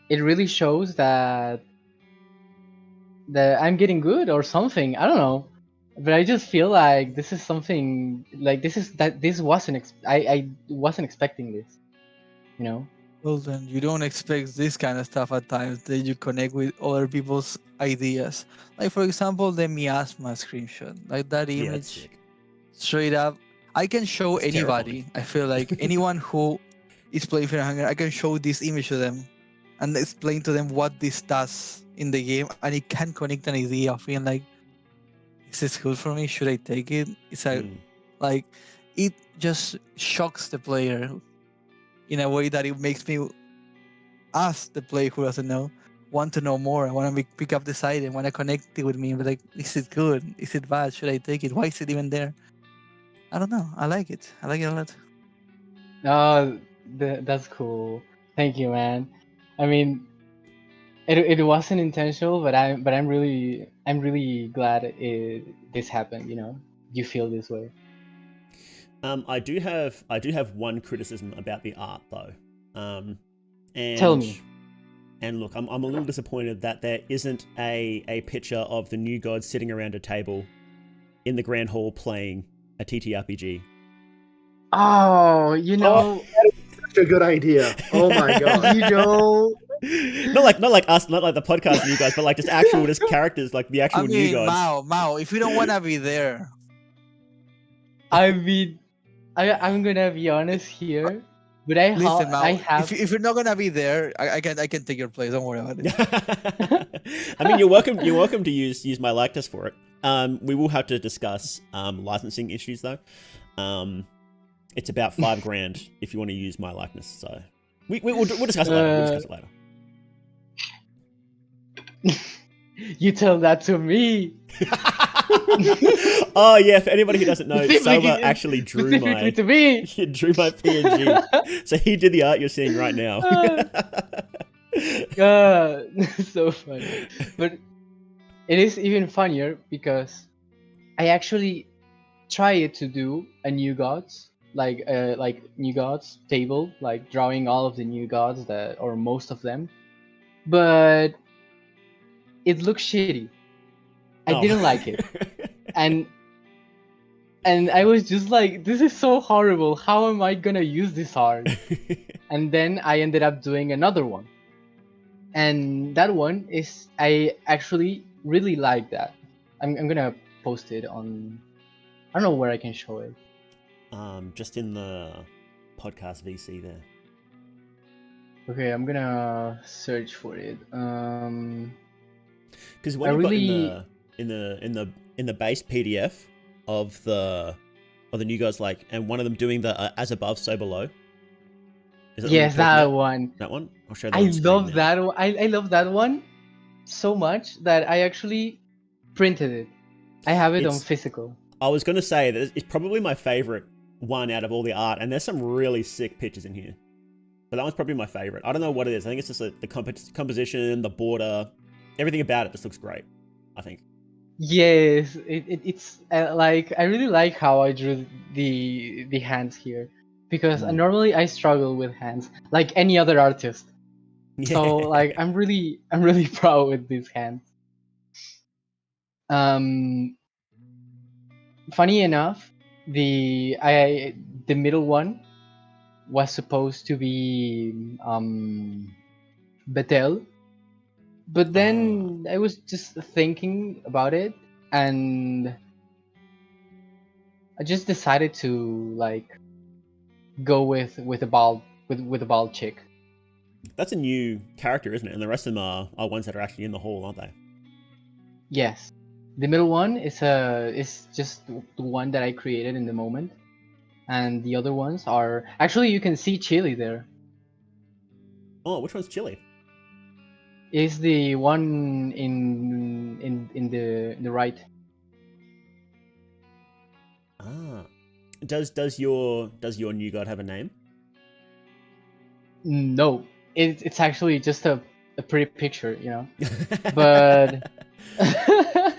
Speaker 2: it really shows that I'm getting good or something. I don't know, but I just feel like this is something like this wasn't I wasn't expecting this, you know.
Speaker 4: Well, then you don't expect this kind of stuff at times that you connect with other people's ideas. Like, for example, the Miasma screenshot. Like, that
Speaker 1: Yeah, that's
Speaker 4: image,
Speaker 1: sick.
Speaker 4: straight up, I can show
Speaker 1: It's
Speaker 4: anybody. I feel like anyone who is playing Fear and Hunger, I can show this image to them and explain to them what this does in the game, and it can connect an idea of being like, is this good for me? Should I take it? It's like, it just shocks the player in a way that it makes me, us, the player who doesn't know, want to know more. I want to pick up this item, want to connect it with me and be like, is it good? Is it bad? Should I take it? Why is it even there? I don't know. I like it. I like it a lot.
Speaker 2: Oh, that's cool. Thank you, man. I mean, it wasn't intentional, but I'm really glad this happened. You know, you feel this way.
Speaker 1: I do have one criticism about the art though. And
Speaker 2: Tell me.
Speaker 1: And look, I'm a little disappointed that there isn't a picture of the new gods sitting around a table in the grand hall playing a TTRPG.
Speaker 2: Oh, you know,
Speaker 3: Such a good idea. Oh my god.
Speaker 2: you know.
Speaker 1: not like us, not like the podcast new guys, but like just characters, like the actual
Speaker 4: I
Speaker 1: new
Speaker 4: mean,
Speaker 1: gods.
Speaker 4: Mao, if you don't want to be there,
Speaker 2: I mean, I'm gonna be honest here, but
Speaker 4: listen, Mao.
Speaker 2: I have.
Speaker 4: If you're not gonna be there, I can take your place. Don't worry about it.
Speaker 1: I mean, you're welcome to use my likeness for it. We will have to discuss licensing issues though. It's about $5,000 if you want to use my likeness. So we'll discuss it later. We'll discuss it later.
Speaker 2: You tell that to me.
Speaker 1: Oh yeah, for anybody who doesn't know,
Speaker 2: Specifically-
Speaker 1: Salva actually drew my
Speaker 2: to me.
Speaker 1: he drew my PNG. So he did the art you're seeing right now.
Speaker 2: So funny. But it is even funnier because I actually tried to do a new gods like new gods table, like drawing all of the new gods that or most of them, but it looked shitty. I
Speaker 1: Oh.
Speaker 2: didn't like it. and I was just like, this is so horrible, how am I gonna use this art? And then I ended up doing another one, and that one is, I actually really like that. I'm gonna post it on, I don't know where I can show it.
Speaker 1: Just in the podcast VC there.
Speaker 2: Okay, I'm gonna search for it.
Speaker 1: Because when
Speaker 2: I
Speaker 1: you've
Speaker 2: really-
Speaker 1: got in the base PDF of the new guys, like, and one of them doing the as above so below. Is that
Speaker 2: Yes, that one.
Speaker 1: That one. I'll show that.
Speaker 2: I
Speaker 1: on screen
Speaker 2: love
Speaker 1: now.
Speaker 2: that one. I love that one so much that I actually printed it. I have it on
Speaker 1: It's-
Speaker 2: physical.
Speaker 1: I was gonna say that it's probably my favorite one out of all the art, and there's some really sick pictures in here. But that one's probably my favorite. I don't know what it is. I think it's just the composition, the border, everything about it just looks great. I think.
Speaker 2: Yes, it's like, I really like how I drew the hands here, because normally I struggle with hands like any other artist. So like I'm really proud with these hands. Funny enough, the middle one was supposed to be Betel, but then I was just thinking about it, and I just decided to like go with a bald chick.
Speaker 1: That's a new character, isn't it? And the rest of them are ones that are actually in the hall, aren't they?
Speaker 2: Yes, the middle one is just the one that I created in the moment, and the other ones are actually, you can see Chili there.
Speaker 1: Oh, which one's Chili?
Speaker 2: Is the one in the right.
Speaker 1: Does your new god have a name?
Speaker 2: No, it's actually just a pretty picture, you know. But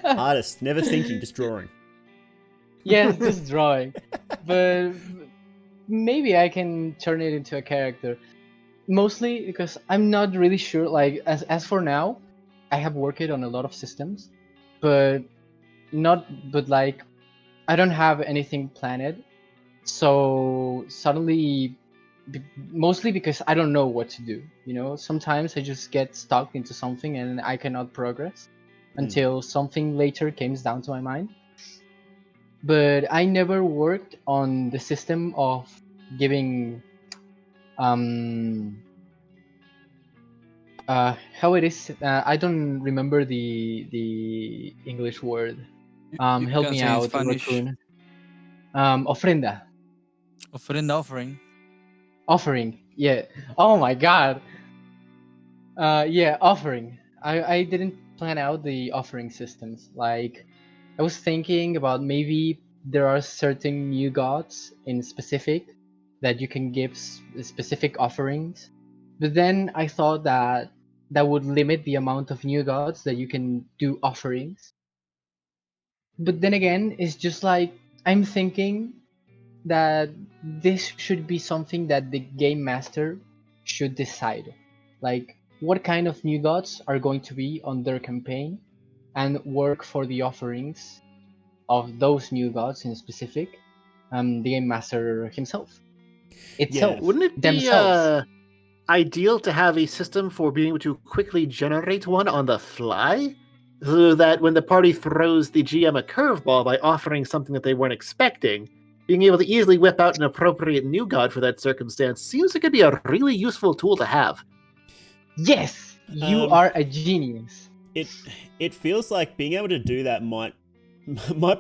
Speaker 1: Artist, never thinking, just drawing.
Speaker 2: yeah, just drawing. But maybe I can turn it into a character. mostly because I'm not really sure. Like as for now, I have worked on a lot of systems, but like I don't have anything planned. So suddenly, mostly because I don't know what to do. Sometimes I just get stuck into something and I cannot progress until something later comes down to my mind. But I never worked on the system of giving um how it is. I don't remember the English word.
Speaker 4: You
Speaker 2: Help
Speaker 4: can
Speaker 2: me
Speaker 4: say in
Speaker 2: out,
Speaker 4: Spanish,
Speaker 2: raccoon. Ofrenda. Offering. Yeah. Oh my god. Yeah, offering. I didn't plan out the offering systems. Like, I was thinking about maybe there are certain new gods in specific that you can give specific offerings. But then I thought that that would limit the amount of new gods that you can do offerings. But then again, it's just like I'm thinking that this should be something that the game master should decide. Like, what kind of new gods are going to be on their campaign and work for the offerings of those new gods in specific, the game master himself.
Speaker 1: Yeah.
Speaker 3: Wouldn't it be
Speaker 2: Themselves.
Speaker 3: ideal to have a system for being able to quickly generate one on the fly? So that when the party throws the GM a curveball by offering something that they weren't expecting, being able to easily whip out an appropriate new god for that circumstance seems like it'd be a really useful tool to have.
Speaker 2: Yes, you
Speaker 1: Um,
Speaker 2: are a genius.
Speaker 1: it feels like being able to do that might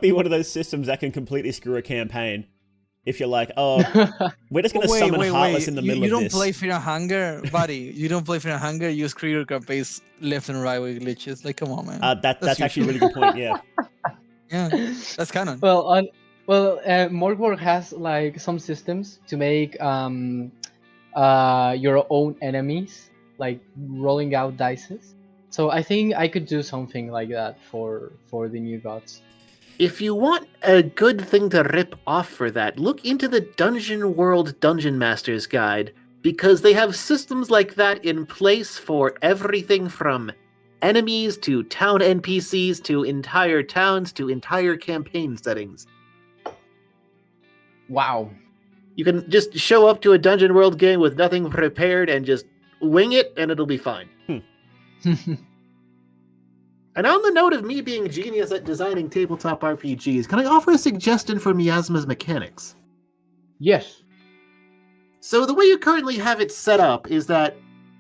Speaker 1: be one of those systems that can completely screw a campaign. If you're like, oh, we're just gonna summon Heartless in the middle
Speaker 4: You
Speaker 1: of
Speaker 4: don't
Speaker 1: this.
Speaker 4: play Fear and Hunger, buddy. You don't play Fear and Hunger. You screw your campaigns left and right with glitches. Like, come on, man.
Speaker 1: That's actually a really good point. Yeah.
Speaker 4: Yeah, that's canon.
Speaker 2: Well, Morgborg has like some systems to make your own enemies, like rolling out dices. So I think I could do something like that for the new gods.
Speaker 3: If you want a good thing to rip off for that, look into the Dungeon World Dungeon Master's Guide, because they have systems like that in place for everything from enemies to town NPCs to entire towns to entire campaign settings.
Speaker 2: Wow.
Speaker 3: You can just show up to a Dungeon World game with nothing prepared and just wing it, and it'll be fine. And on the note of me being genius at designing tabletop RPGs, can I offer a suggestion for Miasma's mechanics?
Speaker 2: Yes.
Speaker 3: So the way you currently have it set up is that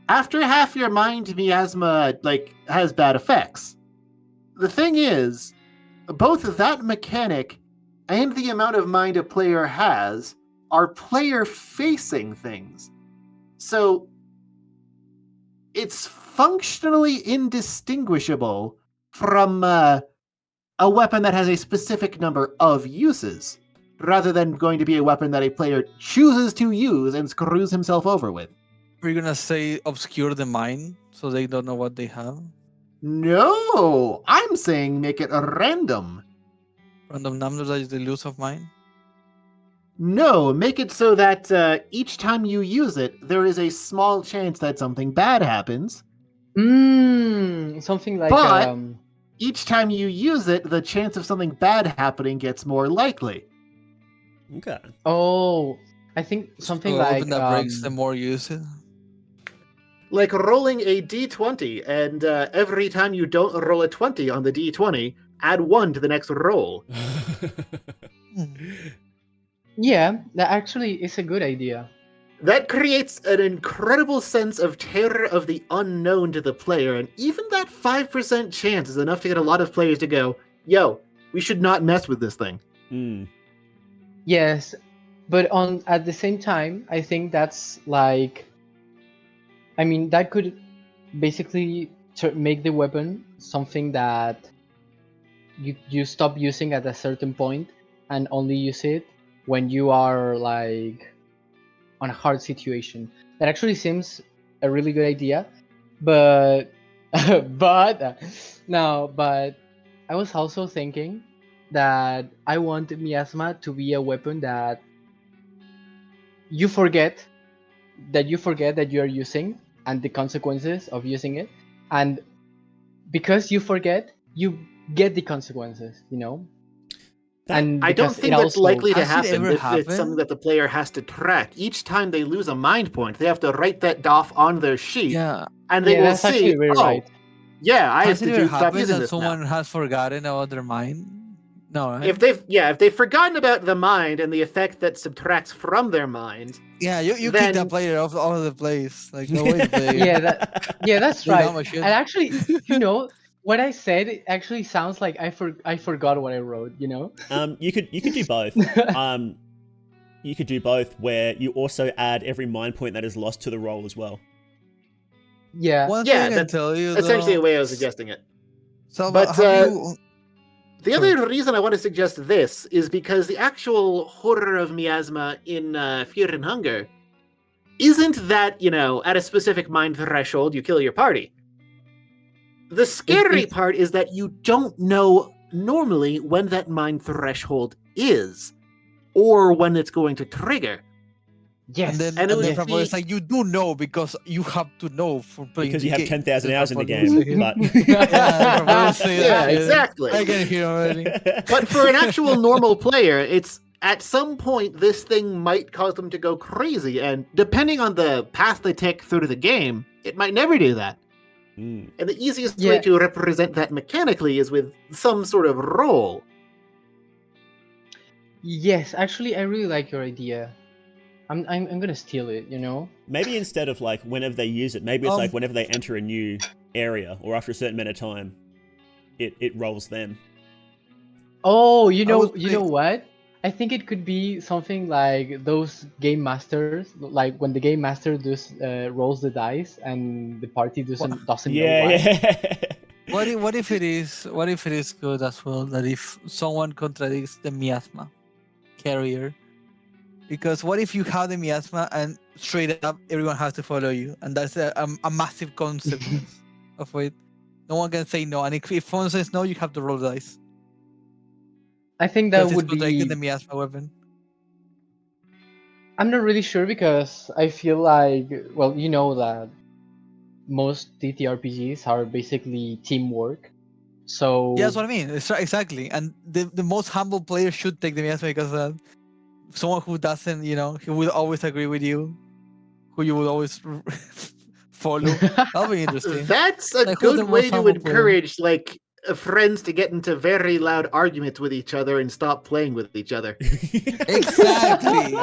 Speaker 3: after half your mind, Miasma has bad effects. The thing is, both that mechanic and the amount of mind a player has are player-facing things. So it's functionally indistinguishable from a weapon that has a specific number of uses, rather than going to be a weapon that a player chooses to use and screws himself over with.
Speaker 4: Are you gonna say obscure the mind so they don't know what they have?
Speaker 3: No, I'm saying make it random.
Speaker 4: Random numbers is the loss of mind.
Speaker 3: No, make it so that each time you use it, there is a small chance that something bad happens.
Speaker 2: Something like
Speaker 3: But each time you use it, the chance of something bad happening gets more likely.
Speaker 1: Okay.
Speaker 2: oh, I think something
Speaker 4: So
Speaker 2: like
Speaker 4: open that breaks, the more you use it.
Speaker 3: Like rolling a d20, and every time you don't roll a 20 on the d20, add 1 to the next roll.
Speaker 2: yeah, that actually is a good idea.
Speaker 3: That creates an incredible sense of terror of the unknown to the player, and even that 5% chance is enough to get a lot of players to go, yo, we should not mess with this thing.
Speaker 2: Yes, but at the same time, I think that's like, I mean, that could basically make the weapon something that you stop using at a certain point and only use it when you are like on a hard situation. That actually seems a really good idea, but but no, but I was also thinking that I want Miasma to be a weapon that you forget that you forget that you are using and the consequences of using it, and because you forget, you get the consequences, you know. And
Speaker 3: I don't
Speaker 2: because it
Speaker 3: think that's
Speaker 2: also
Speaker 3: likely to
Speaker 4: Has it
Speaker 3: happen
Speaker 4: ever
Speaker 3: if it's something
Speaker 4: happened?
Speaker 3: that the player has to track. Each time they lose a mind point, they have to write that off on their sheet,
Speaker 4: Yeah.
Speaker 3: and they
Speaker 2: yeah,
Speaker 3: will
Speaker 2: that's actually
Speaker 3: see,
Speaker 2: very
Speaker 3: oh,
Speaker 2: right.
Speaker 3: yeah, I have
Speaker 4: Has it ever
Speaker 3: to stop
Speaker 4: happened
Speaker 3: using
Speaker 4: that
Speaker 3: this now.
Speaker 4: someone has forgotten about their mind? No, right?
Speaker 3: If they've forgotten about the mind and the effect that subtracts from their mind,
Speaker 4: Yeah, you kick that
Speaker 3: then
Speaker 4: player off the place. Like no way to play.
Speaker 2: Yeah, that's
Speaker 4: They
Speaker 2: right.
Speaker 4: dumb as shit.
Speaker 2: And actually, what I said it actually sounds like I forgot what I wrote, you know.
Speaker 1: You could do both. You could do both, where you also add every mind point that is lost to the roll as well.
Speaker 2: Yeah.
Speaker 4: One thing I
Speaker 3: yeah,
Speaker 4: can
Speaker 3: that's
Speaker 4: tell you
Speaker 3: essentially the
Speaker 4: though,
Speaker 3: way I was suggesting it.
Speaker 4: Salva,
Speaker 3: But
Speaker 4: have you?
Speaker 3: the
Speaker 4: Sorry.
Speaker 3: other reason I want to suggest this is because the actual horror of miasma in Fear and Hunger isn't that, at a specific mind threshold you kill your party. The scary
Speaker 2: It's
Speaker 3: part is that you don't know normally when that mind threshold is, or when it's going to trigger.
Speaker 2: yes.
Speaker 4: And then
Speaker 3: And it would
Speaker 4: from
Speaker 3: be-
Speaker 4: it's like you do know because you have to know for playing
Speaker 1: Because
Speaker 4: the
Speaker 1: you have
Speaker 4: game.
Speaker 1: 10,000 hours in the
Speaker 4: That's what
Speaker 1: game.
Speaker 4: they
Speaker 1: But
Speaker 4: say. Yeah, from what they say that
Speaker 3: Yeah,
Speaker 4: shit.
Speaker 3: exactly.
Speaker 4: I can hear already.
Speaker 3: But for an actual normal player, it's at some point this thing might cause them to go crazy, and depending on the path they take through the game, it might never do that.
Speaker 1: Mm.
Speaker 3: And the easiest
Speaker 2: Yeah.
Speaker 3: way to represent that mechanically is with some sort of roll.
Speaker 2: Yes, actually, I really like your idea. I'm gonna steal it, you know.
Speaker 1: Maybe instead of like whenever they use it, maybe it's like
Speaker 4: Um,
Speaker 1: whenever they enter a new area or after a certain amount of time, it rolls them.
Speaker 2: Oh,
Speaker 4: I would
Speaker 2: you
Speaker 4: say-
Speaker 2: know what? I think it could be something like those game masters, like when the game master does rolls the dice and the party doesn't know
Speaker 1: Yeah,
Speaker 2: why.
Speaker 1: yeah.
Speaker 4: what if it is good as well that if someone contradicts the miasma carrier, because what if you have the miasma and straight up everyone has to follow you, and that's a massive consequence of it. No one can say no, and if someone says no, you have to roll the dice
Speaker 2: I think that
Speaker 4: because it's
Speaker 2: would
Speaker 4: contradicting
Speaker 2: be.
Speaker 4: the miasma weapon.
Speaker 2: I'm not really sure because I feel like, well, you know that most TTRPGs are basically teamwork. So
Speaker 4: Yeah, that's what I mean. Exactly, and the most humble player should take the miasma because someone who doesn't, he will always agree with you, who you will always follow. That'll be interesting.
Speaker 3: That's a
Speaker 4: Like, who's the
Speaker 3: good way
Speaker 4: most
Speaker 3: to
Speaker 4: humble player?
Speaker 3: encourage friends to get into very loud arguments with each other and stop playing with each other.
Speaker 4: Exactly.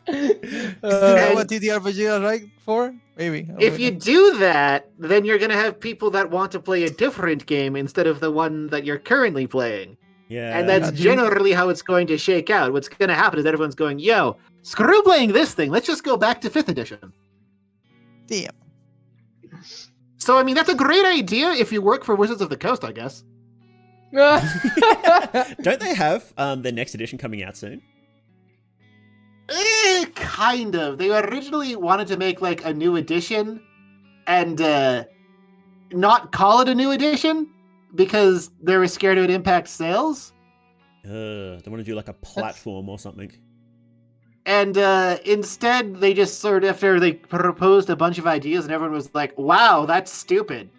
Speaker 4: Isn't that what TTRPG is right for? Maybe.
Speaker 3: If you do that, then you're going to have people that want to play a different game instead of the one that you're currently playing.
Speaker 1: Yeah.
Speaker 3: And that's
Speaker 2: Mhm.
Speaker 3: generally how it's going to shake out. What's going to happen is everyone's going, yo, screw playing this thing. Let's just go back to 5th edition.
Speaker 4: Damn.
Speaker 3: So, I mean, that's a great idea if you work for Wizards of the Coast, I guess.
Speaker 1: Don't they have the next edition coming out soon?
Speaker 3: Kind of. They originally wanted to make a new edition and not call it a new edition because they were scared it would impact sales.
Speaker 1: They want to do like a platform or something.
Speaker 3: And instead, they just after they proposed a bunch of ideas and everyone was like, wow, that's stupid.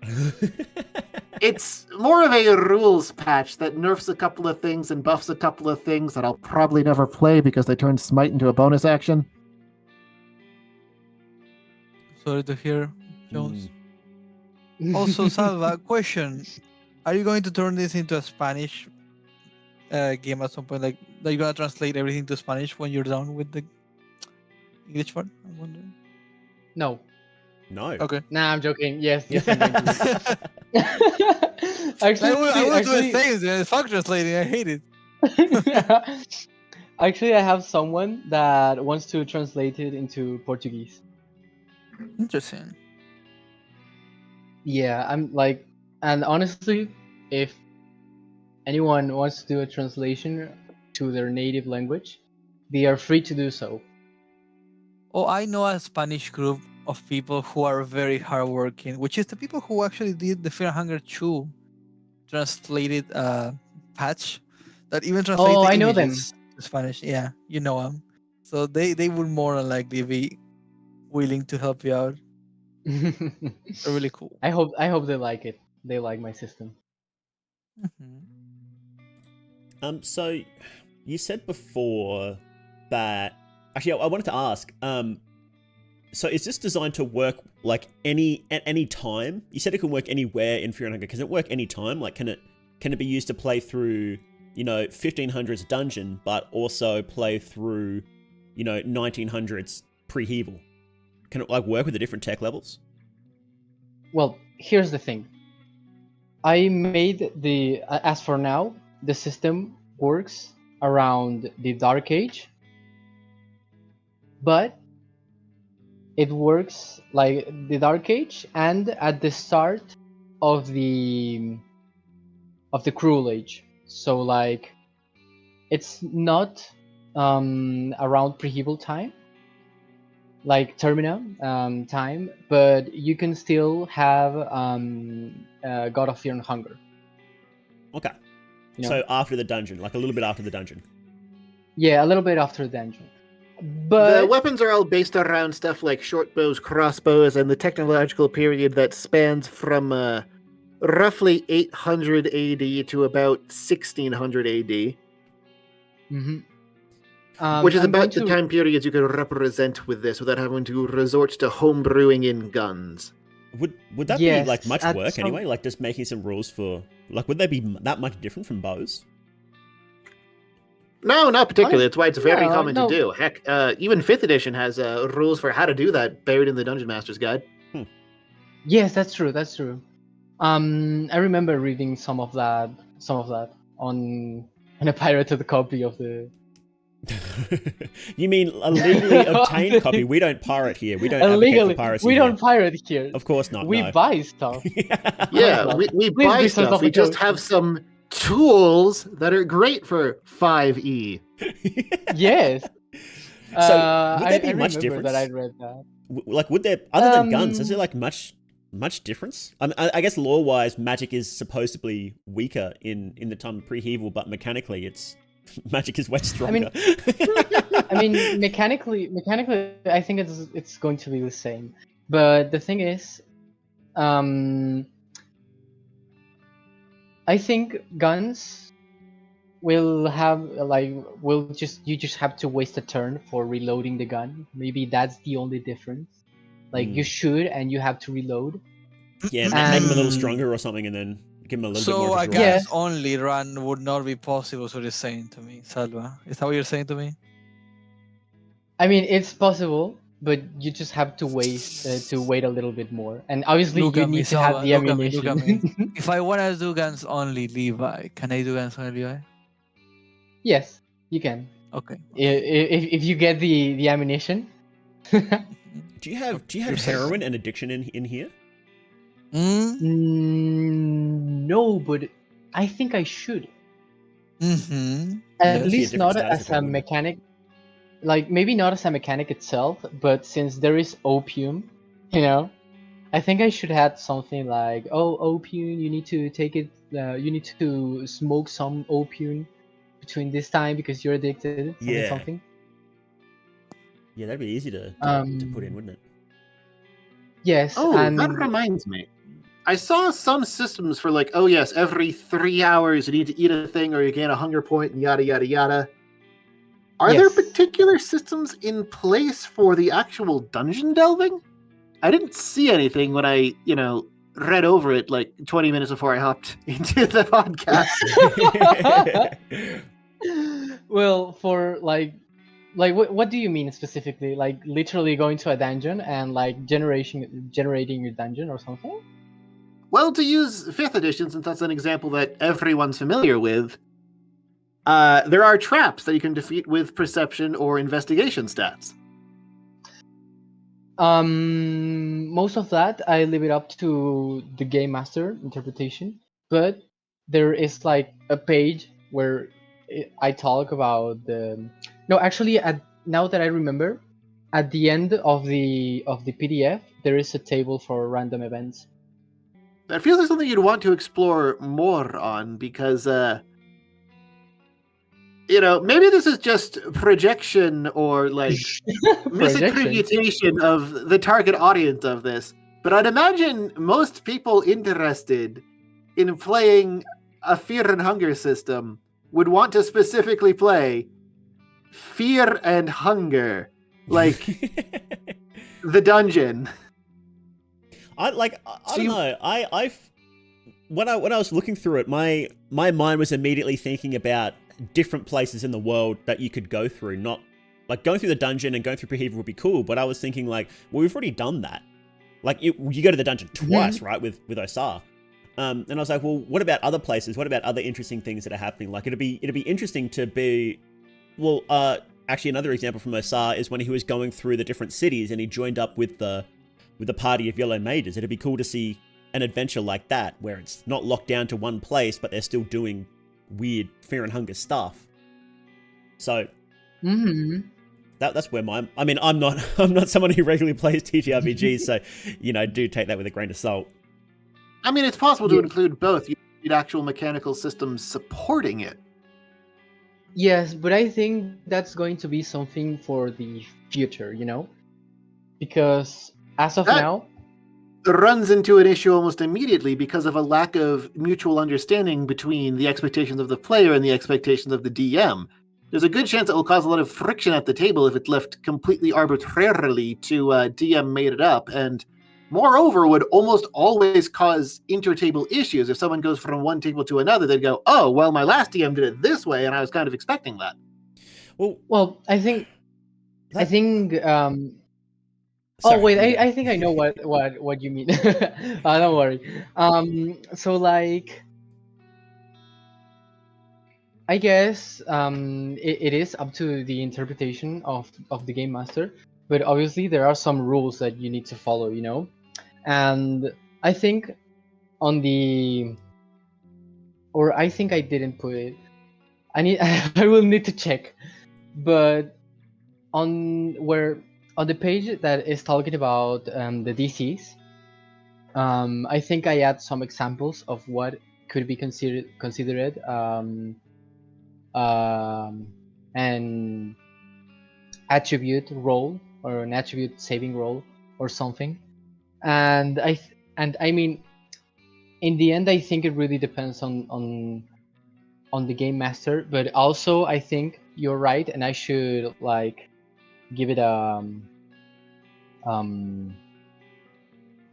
Speaker 3: It's more of a rules patch that nerfs a couple of things and buffs a couple of things that I'll probably never play because they turned Smite into a bonus action.
Speaker 4: Sorry to hear, Jones. Also, Salva, question: are you going to turn this into a Spanish game at some point? Like, are you gonna translate everything to Spanish when you're done with the English part? I'm wondering.
Speaker 2: No.
Speaker 1: No.
Speaker 4: Okay.
Speaker 2: Nah, I'm joking. Yes, I'm going to. Actually,
Speaker 4: I will do the same. It's fuck translating. I hate it.
Speaker 2: Actually, I have someone that wants to translate it into Portuguese.
Speaker 4: Interesting.
Speaker 2: Yeah, and honestly, if anyone wants to do a translation to their native language, they are free to do so.
Speaker 4: Oh, I know a Spanish group of people who are very hardworking, which is the people who actually did the Fear and Hunger 2 translated patch that even translates
Speaker 2: Oh,
Speaker 4: the
Speaker 2: I know them.
Speaker 4: images to Spanish. Yeah, you know them. So they would more than likely be willing to help you out. They're really cool.
Speaker 2: I hope they like it. They like my system.
Speaker 4: Mhm.
Speaker 1: So you said before that actually I wanted to ask, so is this designed to work like at any time? You said it can work anywhere in Fear and Hunger. Can it work any time? Like can it be used to play through, 1500s dungeon, but also play through, 1900s pre-Hevel? Can it like work with the different tech levels?
Speaker 2: Well, here's the thing. I made as for now, the system works around the Dark Age, but it works like the Dark Age and at the start of the Cruel Age. So like, it's not around pre-Hevel time, like Termina time, but you can still have God of Fear and Hunger.
Speaker 1: Okay.
Speaker 2: You know?
Speaker 1: So after the dungeon, like a little bit after the dungeon.
Speaker 2: Yeah, a little bit after the dungeon.
Speaker 3: The
Speaker 2: But
Speaker 3: weapons are all based around stuff like short bows, crossbows, and the technological period that spans from roughly 800 AD to about 1600 AD,
Speaker 2: mhm.
Speaker 3: which is
Speaker 2: I'm going
Speaker 3: about the
Speaker 2: to
Speaker 3: time periods you can represent with this without having to resort to homebrewing in guns.
Speaker 1: Would that be like
Speaker 2: Yes,
Speaker 1: much
Speaker 2: at
Speaker 1: work
Speaker 2: some-
Speaker 1: anyway? Like just making some rules for like would they be that much different from bows?
Speaker 3: No, not particularly.
Speaker 2: Honest-
Speaker 3: That's why it's very
Speaker 2: no,
Speaker 3: common
Speaker 2: no.
Speaker 3: to do. Heck, even 5th edition has rules for how to do that buried in the Dungeon Master's Guide.
Speaker 2: Yes, that's true. That's true. I remember reading some of that on a pirated copy of the
Speaker 1: You mean a legally obtained copy? We don't pirate here. We don't advocate for
Speaker 2: illegally.
Speaker 1: piracy
Speaker 2: We
Speaker 1: here.
Speaker 2: don't pirate here.
Speaker 1: Of course not.
Speaker 2: We
Speaker 1: no.
Speaker 2: buy stuff.
Speaker 3: Yeah,
Speaker 2: Well,
Speaker 3: we
Speaker 2: please
Speaker 3: buy
Speaker 2: be sort
Speaker 3: stuff.
Speaker 2: of
Speaker 3: We
Speaker 2: a
Speaker 3: just
Speaker 2: coach.
Speaker 3: have some tools that are great for 5e.
Speaker 2: Yes.
Speaker 1: So, would there be
Speaker 2: I
Speaker 1: much
Speaker 2: remember that I
Speaker 1: difference?
Speaker 2: read that.
Speaker 1: Like, would there, other than guns, is there
Speaker 2: Um,
Speaker 1: like much difference? I guess lore-wise, magic is supposedly weaker in the time of pre-Hevel, but mechanically, it's magic is way stronger.
Speaker 2: I mean, mechanically, I think it's going to be the same. But the thing is, I think guns will have you just have to waste a turn for reloading the gun. Maybe that's the only difference. Like you should and you have to reload.
Speaker 1: Yeah, make them a little
Speaker 2: And-
Speaker 1: stronger or something, and then give them a little bit
Speaker 4: So
Speaker 1: more
Speaker 4: a
Speaker 1: of a drive.
Speaker 2: Yeah.
Speaker 4: guns only run would not be possible. So you're saying to me, Salva, is that what you're saying to me?
Speaker 2: I mean, it's possible, but you just have to wait a little bit more. And obviously,
Speaker 4: Look
Speaker 2: you
Speaker 4: at me,
Speaker 2: need to have
Speaker 4: Salva.
Speaker 2: the
Speaker 4: Look at me.
Speaker 2: ammunition.
Speaker 4: Look at me. If I wanna do guns only Levi, can I do guns only Levi?
Speaker 2: Yes, you can.
Speaker 4: Okay.
Speaker 2: If you get the ammunition.
Speaker 1: Do you have
Speaker 4: You're safe.
Speaker 1: heroin and addiction in here?
Speaker 2: No, but I think I should.
Speaker 4: Mm-hmm.
Speaker 2: At
Speaker 1: That'd be a
Speaker 2: least
Speaker 1: different
Speaker 2: not
Speaker 1: status
Speaker 2: as
Speaker 1: effect,
Speaker 2: a
Speaker 1: wouldn't it?
Speaker 2: mechanic. Like maybe not as a mechanic itself, but since there is opium, I think I should have something like, oh, opium, you need to take it. You need to smoke some opium between this time because you're addicted.
Speaker 1: Yeah.
Speaker 2: Something.
Speaker 1: Yeah, that'd be easy to put in, wouldn't it?
Speaker 2: Yes,
Speaker 3: Oh,
Speaker 2: and
Speaker 3: that reminds me. I saw some systems for like, oh yes, every 3 hours you need to eat a thing or you gain a hunger point and yada yada yada. Are there
Speaker 2: Yes.
Speaker 3: particular systems in place for the actual dungeon delving? I didn't see anything when I, read over it like 20 minutes before I hopped into the podcast.
Speaker 2: well, for like what do you mean specifically? Like literally going to a dungeon and like generating your dungeon or something?
Speaker 3: Well, to use 5th edition, since that's an example that everyone's familiar with, there are traps that you can defeat with perception or investigation stats.
Speaker 2: Most of that I leave it up to the game master interpretation, but there is like a page where I talk about the. No, actually, now that I remember, at the end of the PDF, there is a table for random events.
Speaker 3: That feels like something you'd want to explore more on because maybe this is just projection or like misattribution of the target audience of this, but I'd imagine most people interested in playing a fear and hunger system would want to specifically play fear and hunger, like the dungeon.
Speaker 1: I don't know. When I was looking through it, my mind was immediately thinking about different places in the world that you could go through. Not like going through the dungeon and going through Behavior would be cool, but I was thinking like, well, we've already done that. Like you go to the dungeon twice, right? With Osar. And I was like, well, what about other places? What about other interesting things that are happening? Like it'd be interesting to be, well, actually another example from Osar is when he was going through the different cities and he joined up with the party of yellow mages. It'd be cool to see an adventure like that where it's not locked down to one place, but they're still doing weird fear and hunger stuff. So that's where I'm not someone who regularly plays TTRPGs, so do take that with a grain of salt.
Speaker 3: I mean, it's possible to include both. You need actual mechanical systems supporting it.
Speaker 2: Yes, but I think that's going to be something for the future, because as of now,
Speaker 3: runs into an issue almost immediately because of a lack of mutual understanding between the expectations of the player and the expectations of the DM. There's a good chance it will cause a lot of friction at the table if it's left completely arbitrarily to DM made it up, and moreover would almost always cause inter-table issues. If someone goes from one table to another, they'd go, oh, well, my last DM did it this way, and I was kind of expecting that.
Speaker 2: Well, I think I think I know what you mean. Don't worry. So like, I guess it is up to the interpretation of the game master, but obviously there are some rules that you need to follow, and I think I think I didn't put it. I will need to check, but on the page that is talking about the DCs, I think I add some examples of what could be considered an attribute roll or an attribute saving roll or something, and I mean, in the end, I think it really depends on the game master, but also I think you're right, and I should like give it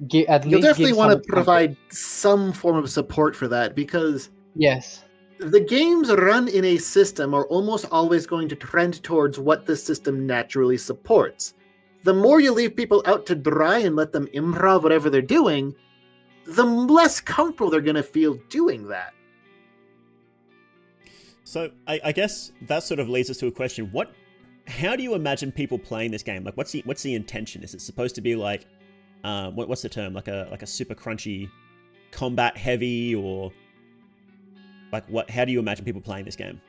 Speaker 3: You'll definitely want to provide some form of support for that, because
Speaker 2: yes,
Speaker 3: the games run in a system are almost always going to trend towards what the system naturally supports. The more you leave people out to dry and let them improv whatever they're doing, the less comfortable they're going to feel doing that.
Speaker 1: So I guess that sort of leads us to a question. How do you imagine people playing this game? Like, what's the intention? Is it supposed to be like, what's the term? Like a super crunchy, combat heavy, or like what? How do you imagine people playing this game?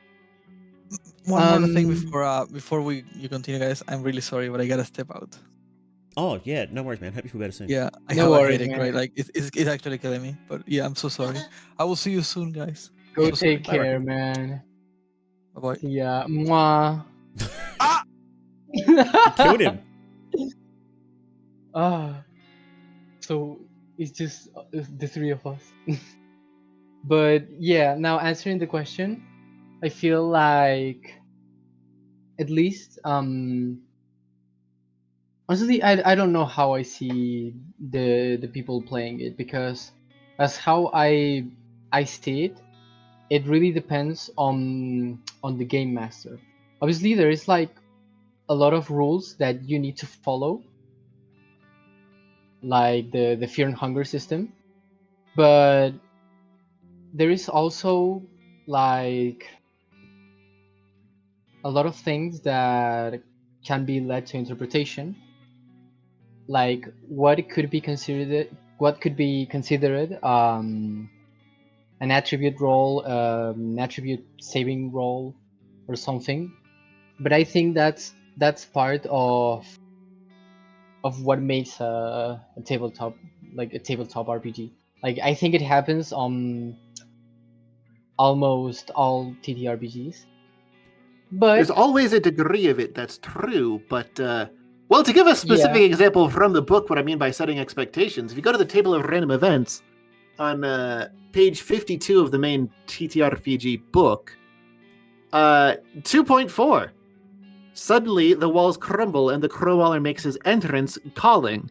Speaker 4: One more thing before you continue, guys. I'm really sorry, but I gotta step out.
Speaker 1: Oh yeah, no worries, man. Hope you feel better soon.
Speaker 4: Yeah, I have a headache, right? Like it's actually killing me. But yeah, I'm so sorry. I will see you soon, guys.
Speaker 2: Go take care, man.
Speaker 4: Bye-bye.
Speaker 2: Yeah. Mwah.
Speaker 4: Ah!
Speaker 1: You killed him.
Speaker 2: So it's just the three of us. But yeah, now answering the question, I feel like at least honestly, I don't know how I see the people playing it, because as how I see it, it really depends on the game master. Obviously, there is like a lot of rules that you need to follow, like the fear and hunger system, but there is also like a lot of things that can be led to interpretation, like what could be considered an attribute roll, an attribute saving roll, or something. But I think that's part of what makes a tabletop RPG. Like I think it happens on almost all TTRPGs. But
Speaker 3: There's always a degree of it that's true, but well, to give a specific example from the book, what I mean by setting expectations, if you go to the table of random events on page 52 of the main TTRPG book, 2.4. Suddenly, the walls crumble and the Crowwaller makes his entrance, calling.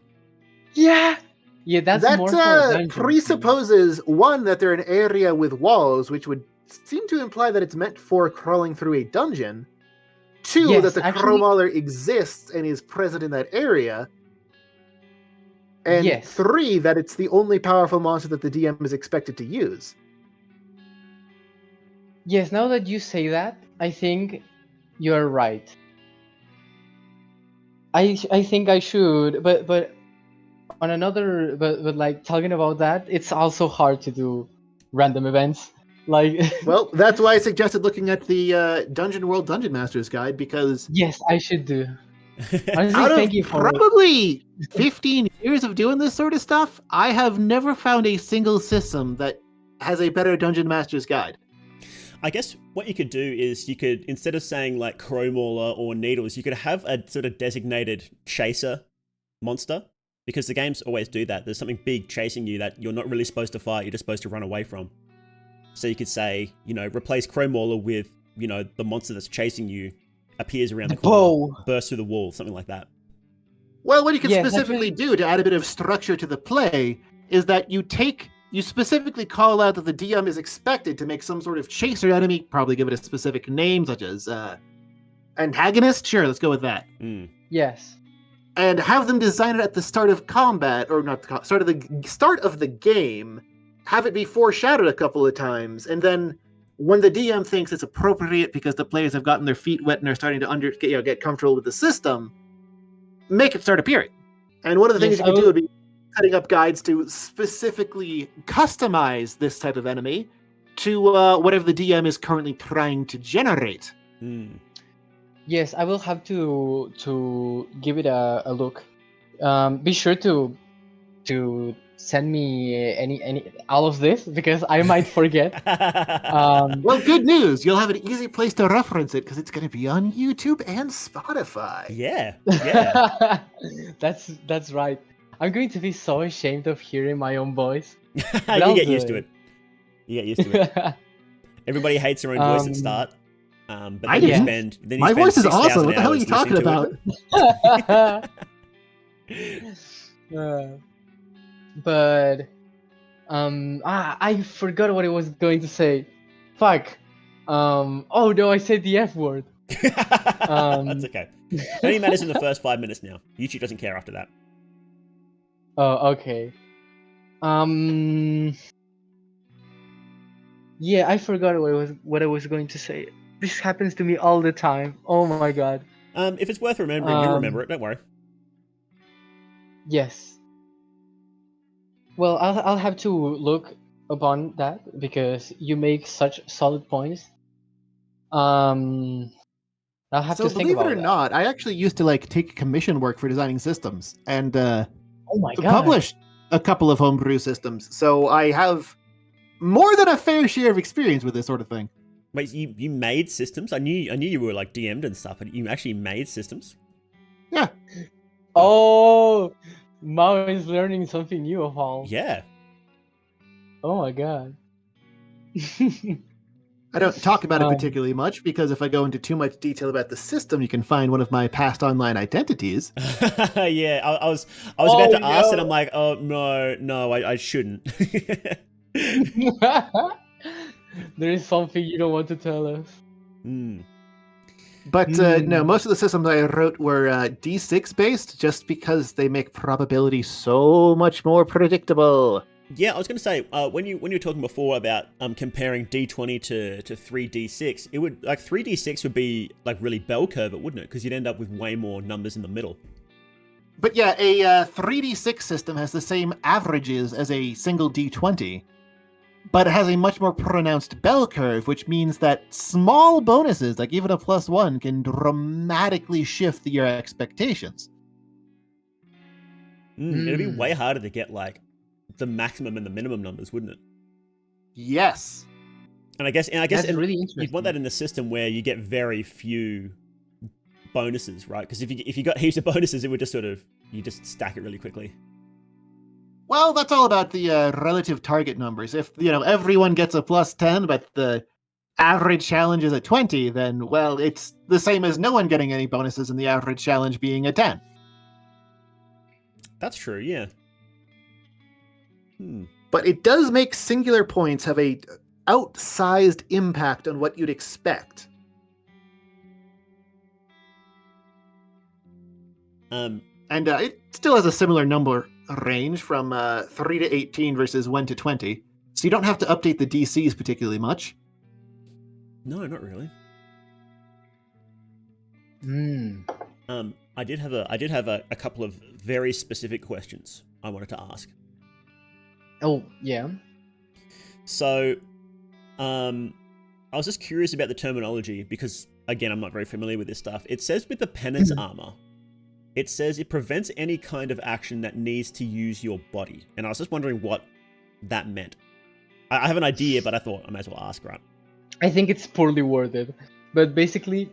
Speaker 2: yeah, that's
Speaker 3: that
Speaker 2: more for a dungeon.
Speaker 3: presupposes, one, that they're an area with walls, which would seem to imply that it's meant for crawling through a dungeon. Two,
Speaker 2: Yes,
Speaker 3: that the
Speaker 2: actually-
Speaker 3: Crowwaller exists and is present in that area. And
Speaker 2: Yes.
Speaker 3: three, that it's the only powerful monster that the DM is expected to use.
Speaker 2: Yes, now that you say that, I think you're right. I think I should, but on another, but like talking about that, it's also hard to do random events. Like,
Speaker 3: Well, that's why I suggested looking at the Dungeon World Dungeon Master's Guide, because
Speaker 2: yes, I should do. Honestly,
Speaker 3: out of
Speaker 2: thank you for
Speaker 3: probably 15 years of doing this sort of stuff, I have never found a single system that has a better Dungeon Master's Guide.
Speaker 1: I guess what you could do is you could, instead of saying like Crowmauler or Needles, you could have a sort of designated chaser monster, because the games always do that. There's something big chasing you that you're not really supposed to fight, you're just supposed to run away from. So you could say, replace Crowmauler with, the monster that's chasing you appears around the corner, bursts through the wall, something like that.
Speaker 3: Well, what you can
Speaker 2: Yes,
Speaker 3: specifically do to add a bit of structure to the play is that you specifically call out that the DM is expected to make some sort of chaser enemy, probably give it a specific name, such as antagonist. Sure, let's go with that.
Speaker 2: Yes.
Speaker 3: And have them design it at the start of combat, or not the start of the game. Have it be foreshadowed a couple of times, and then when the DM thinks it's appropriate because the players have gotten their feet wet and are starting to get comfortable with the system, make it start appearing. And one of the things you can do would be setting up guides to specifically customize this type of enemy to whatever the DM is currently trying to generate.
Speaker 2: Yes, I will have to give it a look. Be sure to send me any all of this, because I might forget.
Speaker 3: Well, good news. You'll have an easy place to reference it because it's going to be on YouTube and Spotify.
Speaker 1: Yeah.
Speaker 2: That's right. I'm going to be so ashamed of hearing my own voice.
Speaker 1: You get used to it. Everybody hates their own voice at the start. But
Speaker 3: I
Speaker 1: then
Speaker 3: didn't. My voice is awesome. What the hell are you talking about?
Speaker 2: But I forgot what I was going to say. Fuck. Oh no, I said the F word.
Speaker 1: That's okay. It only matters in the first 5 minutes now. YouTube doesn't care after that.
Speaker 2: Oh, okay. Yeah, I forgot what I was going to say. This happens to me all the time. Oh my god.
Speaker 1: If it's worth remembering, you'll remember it. Don't worry.
Speaker 2: Yes. Well, I'll have to look upon that, because you make such solid points. I'll have to think about
Speaker 3: believe it or not, I actually used to take commission work for designing systems and
Speaker 2: oh my god,
Speaker 3: published a couple of homebrew systems. So I have more than a fair share of experience with this sort of thing.
Speaker 1: Wait, you made systems? I knew you were DM'd and stuff, but you actually made systems?
Speaker 3: Yeah.
Speaker 2: Oh, Mao is learning something new of all.
Speaker 1: Yeah.
Speaker 2: Oh my god.
Speaker 3: I don't talk about it particularly much, because if I go into too much detail about the system, you can find one of my past online identities.
Speaker 1: Yeah, I was about to ask, and I'm like, oh no, I shouldn't.
Speaker 2: There is something you don't want to tell us.
Speaker 3: But no, most of the systems I wrote were D6 based, just because they make probability so much more predictable.
Speaker 1: Yeah, I was going to say, when you were talking before about comparing D20 to 3D6, it would 3D6 would be really bell curve, wouldn't it? Because you'd end up with way more numbers in the middle.
Speaker 3: But yeah, a 3D6 system has the same averages as a single D20, but it has a much more pronounced bell curve, which means that small bonuses, like even a +1, can dramatically shift your expectations.
Speaker 1: It'd be way harder to get the maximum and the minimum numbers, wouldn't it?
Speaker 3: Yes.
Speaker 1: And I guess
Speaker 2: That's really interesting.
Speaker 1: you'd want that in the system where you get very few bonuses, right? Because if you got heaps of bonuses, it would just you just stack it really quickly.
Speaker 3: Well, that's all about the relative target numbers. If everyone gets a +10, but the average challenge is a 20, then well, it's the same as no one getting any bonuses and the average challenge being a 10.
Speaker 1: That's true, yeah.
Speaker 3: But it does make singular points have a outsized impact on what you'd expect. And it still has a similar number range from 3 to 18 versus 1 to 20. So you don't have to update the DCs particularly much.
Speaker 1: No, not really. I did have a couple of very specific questions I wanted to ask.
Speaker 2: Oh, yeah.
Speaker 1: So, I was just curious about the terminology because, again, I'm not very familiar with this stuff. It says with the Penance armor, it says it prevents any kind of action that needs to use your body. And I was just wondering what that meant. I have an idea, but I thought I might as well ask, right?
Speaker 2: I think it's poorly worded, but basically,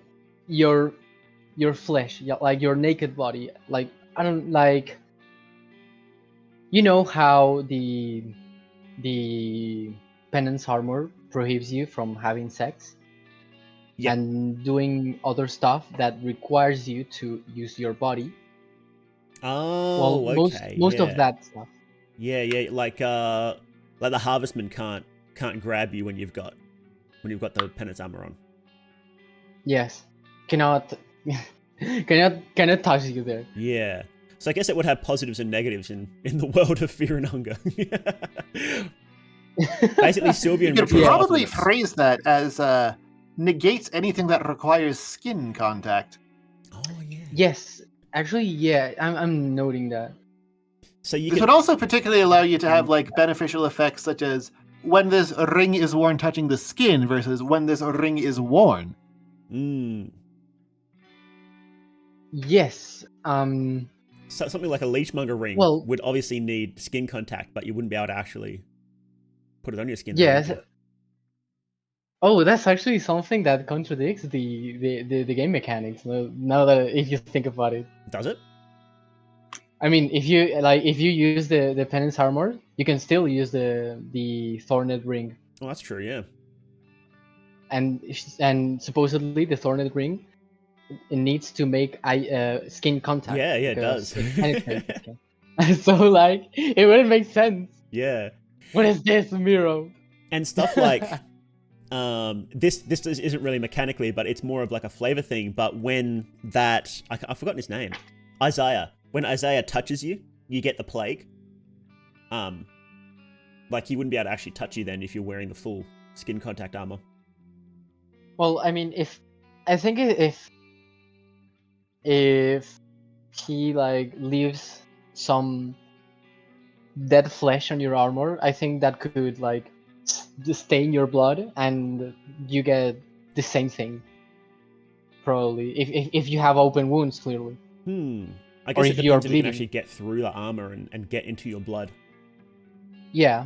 Speaker 2: your flesh, like your naked body, like I don't like. You know how the Penance armor prohibits you from having sex and doing other stuff that requires you to use your body.
Speaker 1: Oh,
Speaker 2: well,
Speaker 1: okay.
Speaker 2: Most of that stuff.
Speaker 1: Yeah, like the harvestman can't grab you when you've got the Penance armor on.
Speaker 2: Yes, cannot touch you there.
Speaker 1: Yeah. So I guess it would have positives and negatives in the world of Fear and Hunger. Basically, Sylvia and
Speaker 3: you could
Speaker 1: Richard
Speaker 3: probably phrase that as negates anything that requires skin contact.
Speaker 1: Oh yeah.
Speaker 2: Yes, actually, yeah. I'm noting that.
Speaker 3: So this would also particularly allow you to have like beneficial effects such as when this ring is worn touching the skin versus when this ring is worn.
Speaker 2: Yes.
Speaker 1: So something like a leechmonger ring would obviously need skin contact, but you wouldn't be able to actually put it on your skin.
Speaker 2: Yes. Oh, that's actually something that contradicts the game mechanics. Now that if you think about it.
Speaker 1: Does it?
Speaker 2: I mean, if you use the Penance armor, you can still use the Thorned ring.
Speaker 1: Oh, that's true. Yeah.
Speaker 2: And supposedly the Thorned ring, it needs to make skin contact.
Speaker 1: Yeah, it does.
Speaker 2: So like it wouldn't make sense.
Speaker 1: Yeah.
Speaker 2: What is this, Miro?
Speaker 1: And stuff like this isn't really mechanically, but it's more of like a flavor thing. But when I've forgotten his name, Isaiah. When Isaiah touches you, you get the plague. Like he wouldn't be able to actually touch you then if you're wearing the full skin contact armor.
Speaker 2: Well, I mean, if he like leaves some dead flesh on your armor, I think that could like stain your blood and you get the same thing. Probably, if you have open wounds, clearly.
Speaker 1: I guess it depends if you can actually get through the armor and get into your blood.
Speaker 2: Yeah.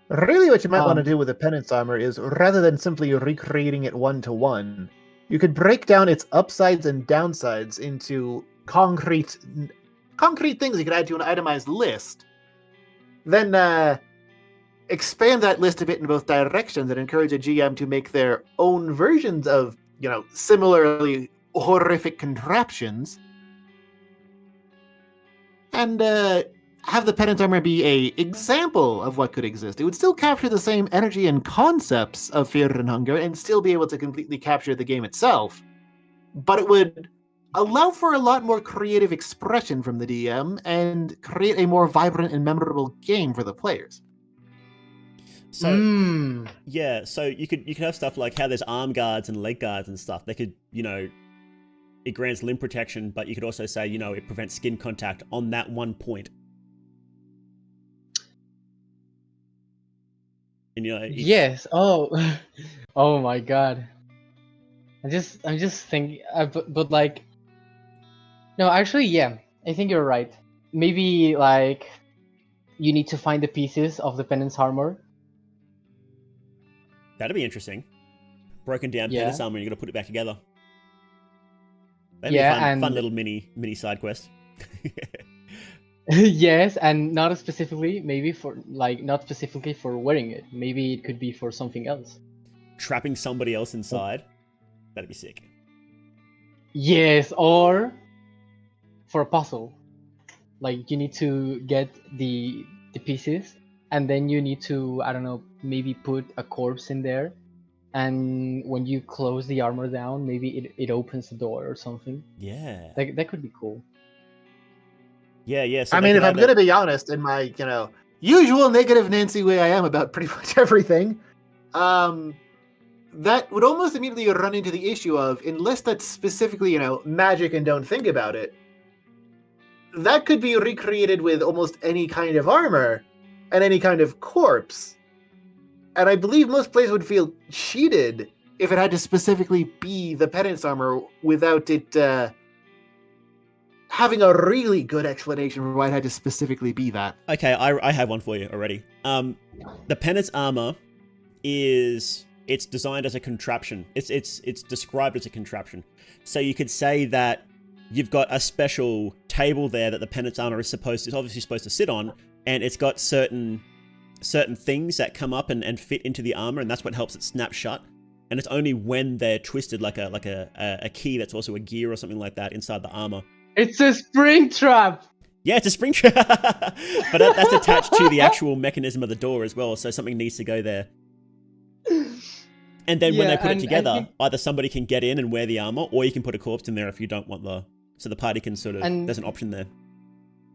Speaker 3: Really, what you might want to do with the Penance armor is, rather than simply recreating it 1-to-1, you could break down its upsides and downsides into concrete things you could add to an itemized list. Then expand that list a bit in both directions and encourage a GM to make their own versions of, similarly horrific contraptions. And have the Penance armor be a example of what could exist. It would still capture the same energy and concepts of Fear and Hunger and still be able to completely capture the game itself. But it would allow for a lot more creative expression from the DM and create a more vibrant and memorable game for the players.
Speaker 1: So yeah, so you could have stuff like how there's arm guards and leg guards and stuff. They could, it grants limb protection, but you could also say, it prevents skin contact on that one point. And
Speaker 2: yes. Oh, oh my God. I'm just thinking, but like, no, actually, yeah, I think you're right. Maybe like, you need to find the pieces of the Penance armor,
Speaker 1: That'd be interesting. Broken down
Speaker 2: Yeah.
Speaker 1: Penance armor, and you got to put it back together. That'd be
Speaker 2: Yeah,
Speaker 1: a fun
Speaker 2: and
Speaker 1: little mini side quest.
Speaker 2: yes, and not specifically not specifically for wearing it. Maybe it could be for something else.
Speaker 1: Trapping somebody else inside. That'd be sick.
Speaker 2: Yes, or for a puzzle. Like you need to get the pieces, and then you need to, I don't know, maybe put a corpse in there, and when you close the armor down, maybe it opens the door or something.
Speaker 1: Yeah.
Speaker 2: That could be cool.
Speaker 1: Yeah. So
Speaker 3: I
Speaker 1: they
Speaker 3: mean,
Speaker 1: could
Speaker 3: if I'm
Speaker 1: either-
Speaker 3: going to be honest, in my usual negative Nancy way I am about pretty much everything, that would almost immediately run into the issue of, unless that's specifically magic and don't think about it, that could be recreated with almost any kind of armor and any kind of corpse. And I believe most players would feel cheated if it had to specifically be the Penance armor without it having a really good explanation for why it had to specifically be that.
Speaker 1: Okay, I have one for you already. The Penance armor it's designed as a contraption. It's described as a contraption. So you could say that you've got a special table there that the Penance armor is obviously supposed to sit on, and it's got certain things that come up and fit into the armor, and that's what helps it snap shut. And it's only when they're twisted, like a key that's also a gear or something like that inside the armor.
Speaker 2: It's a spring trap.
Speaker 1: Yeah, it's a spring trap, but that's attached to the actual mechanism of the door as well. So something needs to go there. And then when they put it together, either somebody can get in and wear the armor, or you can put a corpse in there if you don't want so the party can sort of. There's an option there.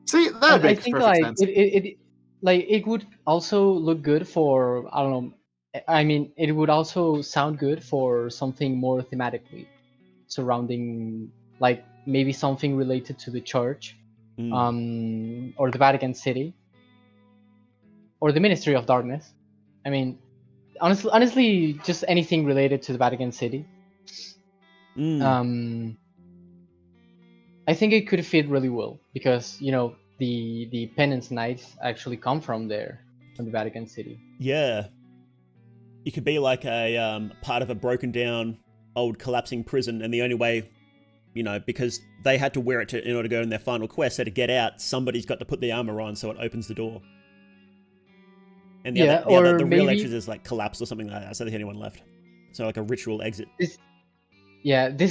Speaker 3: See, that makes
Speaker 2: I think
Speaker 3: perfect sense.
Speaker 2: it would also look good for, I don't know. I mean, it would also sound good for something more thematically surrounding, like maybe something related to the church, or the Vatican City, or the Ministry of Darkness. I mean, honestly, just anything related to the Vatican City. I think it could fit really well because the Penance Knights actually come from there, from the Vatican City.
Speaker 1: Yeah, you could be like a part of a broken down old collapsing prison, and the only way, because they had to wear it in order to go in their final quest. So to get out, somebody's got to put the armor on, so it opens the door. And the real exit is like collapsed or something like that. So there's anyone left. So like a ritual exit.
Speaker 2: This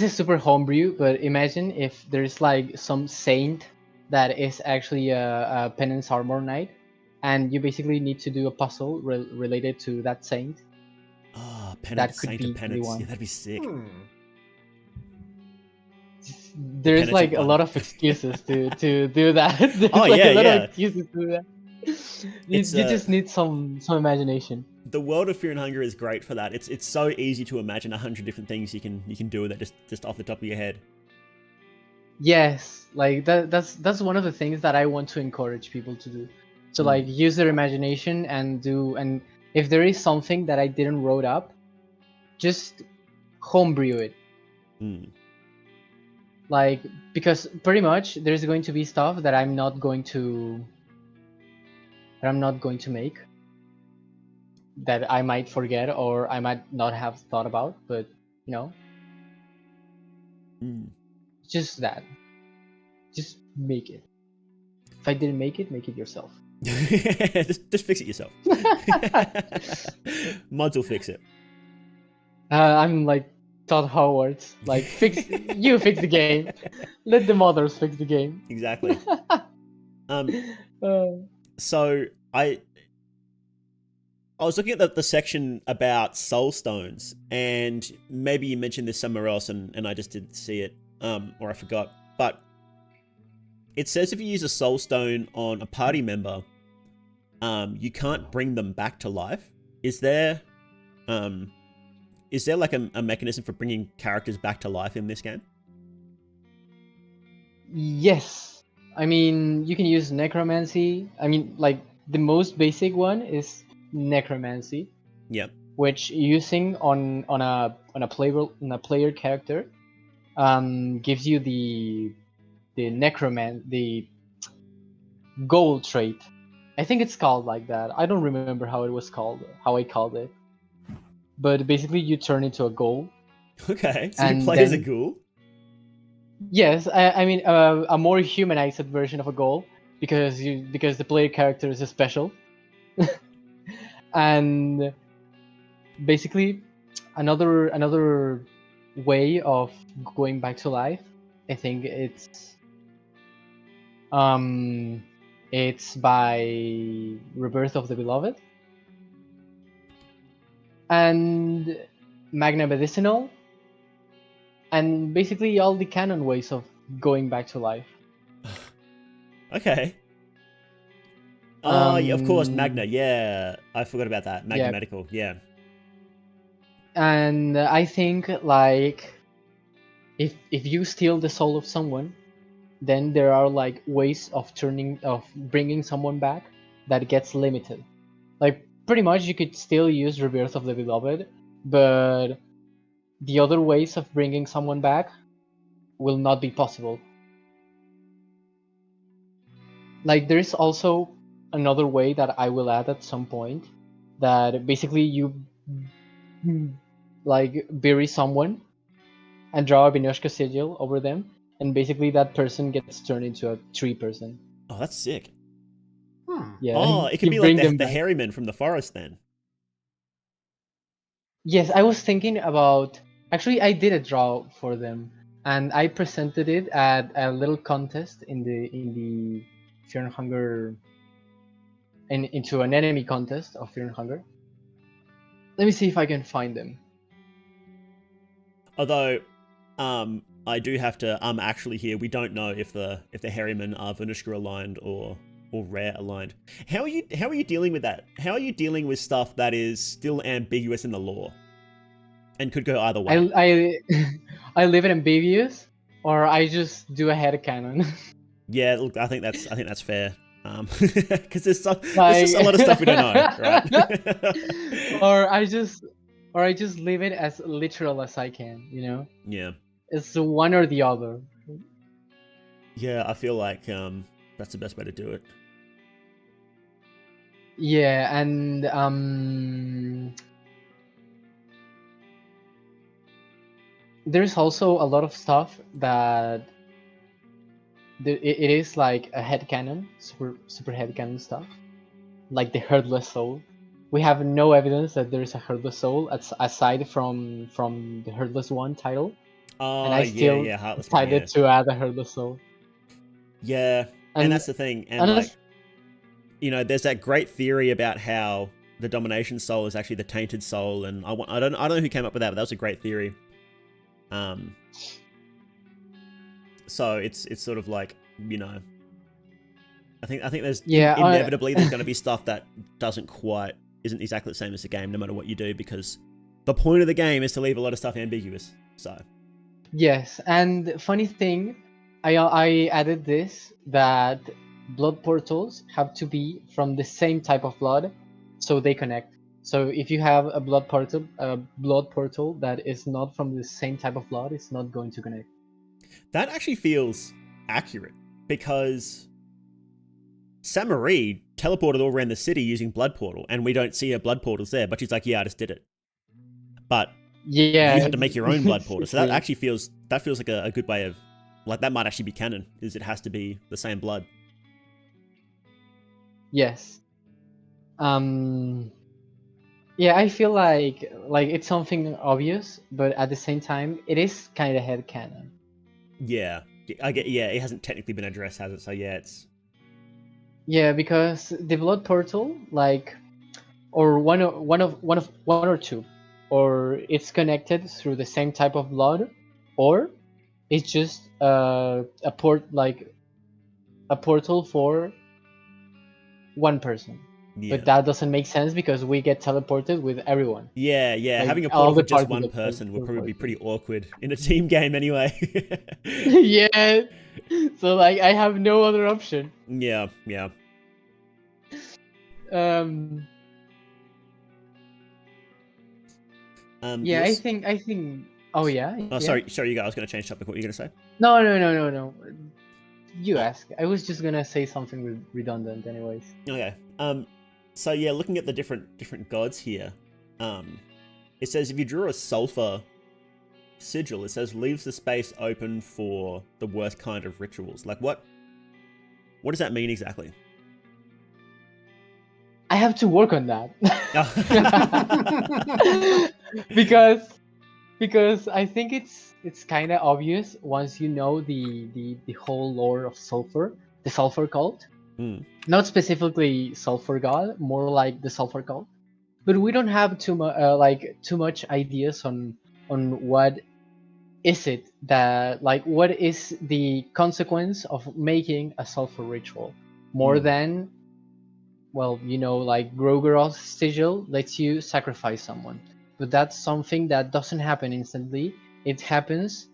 Speaker 2: is super homebrew, but imagine if there's like some saint that is actually a Penance armor knight, and you basically need to do a puzzle related to that saint.
Speaker 1: Penance, Saint of Penance. Yeah, that'd be sick.
Speaker 2: There's like a lot of excuses to do that. There's a lot of excuses to do that. You just need some imagination.
Speaker 1: The world of Fear and Hunger is great for that. It's so easy to imagine 100 different things you can do with it just off the top of your head.
Speaker 2: Yes, like that's one of the things that I want to encourage people to do. So like use their imagination and if there is something that I didn't wrote up, just homebrew it. Like, because pretty much there's going to be stuff that I'm not going to make, that I might forget or I might not have thought about, but just that. Just make it. If I didn't make it yourself.
Speaker 1: just fix it yourself. Mods will fix it.
Speaker 2: I'm like Todd Howard. Like you fix the game. Let the modders fix the game.
Speaker 1: Exactly. So I was looking at the section about soul stones, and maybe you mentioned this somewhere else, and I just didn't see it, or I forgot. But it says if you use a soul stone on a party member, you can't bring them back to life. Is there like a mechanism for bringing characters back to life in this game?
Speaker 2: Yes. I mean, you can use necromancy. I mean, like the most basic one is necromancy.
Speaker 1: Yep.
Speaker 2: Which using on a player character gives you the gold trait. I think it's called like that. I don't remember how I called it. but basically you turn into a ghoul.
Speaker 1: Okay, so you
Speaker 2: And
Speaker 1: play as a
Speaker 2: then-
Speaker 1: ghoul?
Speaker 2: Yes, I mean a more humanized version of a ghoul because the player character is special, and basically another way of going back to life. I think it's by Rebirth of the Beloved and Magna Medicinal, and basically all the canon ways of going back to life.
Speaker 1: Okay. Oh, yeah, of course,
Speaker 2: Um,
Speaker 1: Magna. Yeah, I forgot about that. Magna
Speaker 2: yeah.
Speaker 1: Medical. Yeah.
Speaker 2: And I think like if you steal the soul of someone, then there are like ways of bringing someone back that gets limited. Like pretty much you could still use Rebirth of the Beloved, but the other ways of bringing someone back will not be possible. Like there's also another way that I will add at some point, that basically you like bury someone and draw a Binoshka sigil over them, and basically that person gets turned into a tree person.
Speaker 1: Oh, that's sick.
Speaker 2: Yeah,
Speaker 1: Oh, it could
Speaker 2: you
Speaker 1: be like
Speaker 2: bring them
Speaker 1: the
Speaker 2: back.
Speaker 1: Harryman from the forest then.
Speaker 2: Yes, I was thinking about. Actually, I did a draw for them, and I presented it at a little contest in the Fear and Hunger, into an enemy contest of Fear and Hunger. Let me see if I can find them.
Speaker 1: Although, I do have to actually here we don't know if the Harrymen are Venushka aligned or rare aligned. How are you dealing with that? How are you dealing with stuff that is still ambiguous in the lore and could go either way?
Speaker 2: I I live in ambiguous, or I just do a headcanon.
Speaker 1: Yeah, look, I think that's fair. Because there's
Speaker 2: Like,
Speaker 1: just a lot of stuff we don't know, right?
Speaker 2: or I just leave it as literal as I can.
Speaker 1: Yeah.
Speaker 2: It's one or the other.
Speaker 1: Yeah, I feel like that's the best way to do it.
Speaker 2: Yeah, and there's also a lot of stuff that it is like a headcanon, super headcanon stuff, like the Heartless Soul. We have no evidence that there is a Heartless Soul aside from the Heartless One title, and
Speaker 1: Oh,
Speaker 2: I still
Speaker 1: yeah, Heartless One,
Speaker 2: decided
Speaker 1: yeah.
Speaker 2: to add a Heartless Soul.
Speaker 1: Yeah, and that's the thing. And
Speaker 2: unless,
Speaker 1: like, there's that great theory about how the Domination Soul is actually the Tainted Soul, and I don't know who came up with that, but that was a great theory. So it's sort of like, I think there's inevitably there's going to be stuff that isn't exactly the same as the game, no matter what you do, because the point of the game is to leave a lot of stuff ambiguous. So
Speaker 2: yes, and funny thing, I added this, that blood portals have to be from the same type of blood, so they connect. So if you have a blood portal that is not from the same type of blood, it's not going to connect.
Speaker 1: that actually feels accurate, because Samarie teleported all around the city using blood portal, and we don't see her blood portals there, but she's like, yeah, I just did it. But
Speaker 2: Yeah,
Speaker 1: you had to make your own blood portal, so that
Speaker 2: weird.
Speaker 1: actually feels like a good way of, like, that might actually be canon, is it has to be the same blood.
Speaker 2: Yes. Yeah, I feel like it's something obvious, but at the same time, it is kind of headcanon.
Speaker 1: Yeah, I get. Yeah, it hasn't technically been addressed, has it? So yeah, it's.
Speaker 2: Yeah, because the blood portal, or one or two, or it's connected through the same type of blood, or it's just a portal for one person.
Speaker 1: Yeah.
Speaker 2: But that doesn't make sense because we get teleported with everyone.
Speaker 1: Yeah,
Speaker 2: Like,
Speaker 1: having a
Speaker 2: all
Speaker 1: portal
Speaker 2: the
Speaker 1: for just
Speaker 2: party
Speaker 1: one
Speaker 2: gets
Speaker 1: person would probably be
Speaker 2: teleported.
Speaker 1: pretty awkward in a team game anyway.
Speaker 2: Yeah. So I have no other option.
Speaker 1: Yeah.
Speaker 2: Um. Yeah,
Speaker 1: Yes.
Speaker 2: I think. Oh yeah.
Speaker 1: Oh,
Speaker 2: Yeah.
Speaker 1: sorry, you guys. I was going to change topic. What were you going to say?
Speaker 2: No. You
Speaker 1: Oh.
Speaker 2: ask. I was just gonna say something redundant, anyways.
Speaker 1: Okay. So yeah, looking at the different gods here, It says if you draw a sulfur sigil, it says leaves the space open for the worst kind of rituals. Like what does that mean exactly?
Speaker 2: I have to work on that. because I think it's kind of obvious once you know the whole lore of Sulfur, the Sulfur cult. Not specifically Sulfur God, more like the Sulfur cult. But we don't have too much ideas on what is it that what is the consequence of making a Sulfur ritual, more than, well, Grogeroth's sigil lets you sacrifice someone, but that's something that doesn't happen instantly. It happens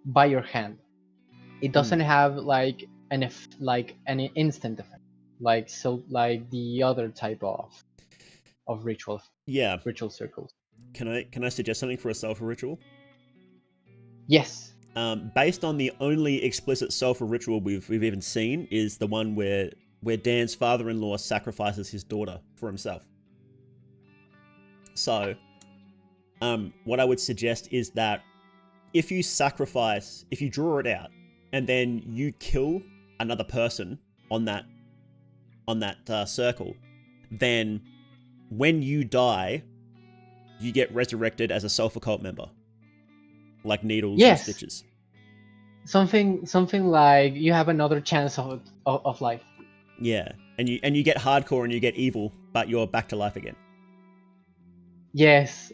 Speaker 2: by your hand. It doesn't have an instant effect, like the other type of ritual circles.
Speaker 1: Can I suggest something for a sulfur ritual?
Speaker 2: Yes.
Speaker 1: Based on the only explicit sulfur ritual we've even seen is the one where Dan's father-in-law sacrifices his daughter for himself. So, what I would suggest is that if you draw it out, and then you kill another person on that circle, then when you die, you get resurrected as a sulfur cult member, like needles and stitches.
Speaker 2: Something like you have another chance of life.
Speaker 1: Yeah, and you get hardcore and you get evil, but you're back to life again.
Speaker 2: Yes,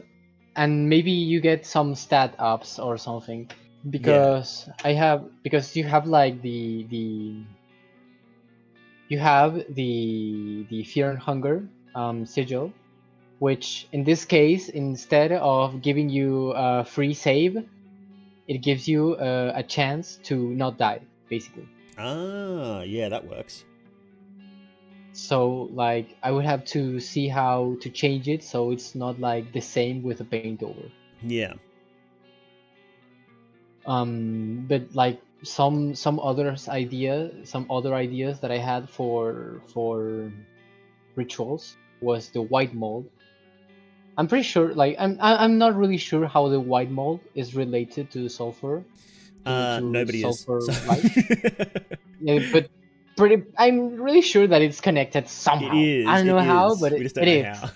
Speaker 2: and maybe you get some stat ups or something, because you have like the fear and hunger sigil, which in this case, instead of giving you a free save, it gives you a chance to not die, basically.
Speaker 1: Ah, yeah, that works.
Speaker 2: So I would have to see how to change it so it's not like the same with a paint over.
Speaker 1: Yeah.
Speaker 2: But like some other ideas that I had for rituals was the white mold. I'm pretty sure, I'm not really sure how the white mold is related to the sulfur. To
Speaker 1: Nobody
Speaker 2: sulfur
Speaker 1: is.
Speaker 2: light. Yeah, but I'm really sure that it's connected somehow.
Speaker 1: It is.
Speaker 2: I don't know how, but
Speaker 1: we just don't know
Speaker 2: is.
Speaker 1: how.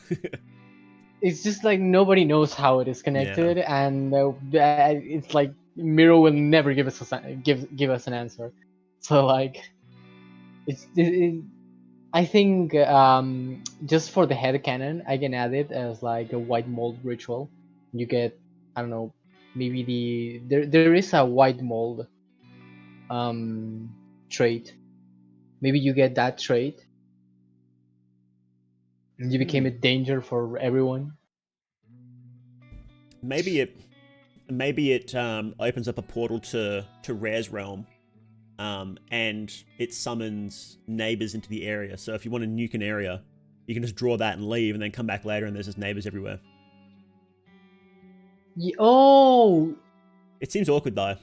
Speaker 2: It's just like nobody knows how it is connected, and it's like Miro will never give us give us an answer. So I think just for the headcanon, I can add it as like a white mold ritual. You get, I don't know, maybe there is a white mold trait. Maybe you get that trait and you became a danger for everyone.
Speaker 1: Maybe it opens up a portal to Rare's realm, and it summons neighbors into the area. So if you want to nuke an area, you can just draw that and leave, and then come back later, and there's just neighbors everywhere.
Speaker 2: Oh,
Speaker 1: it seems awkward though.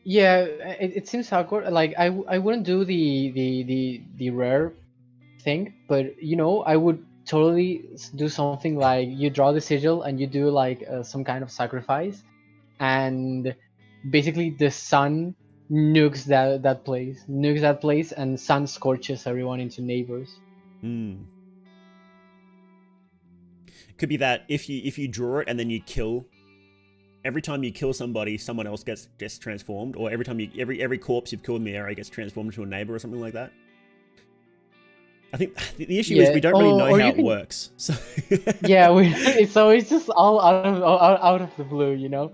Speaker 2: Yeah, it seems awkward. Like I wouldn't do the rare thing, but I would totally do something like you draw the sigil and you do like some kind of sacrifice, and basically the sun nukes that place, and sun scorches everyone into neighbors.
Speaker 1: Could be that if you draw it and then you kill. Every time you kill somebody, someone else gets transformed, or every time every corpse you've killed in the area gets transformed into a neighbor or something like that. I think the issue is we don't really know how it works. So
Speaker 2: yeah, so it's just all out of the blue,
Speaker 1: Yeah.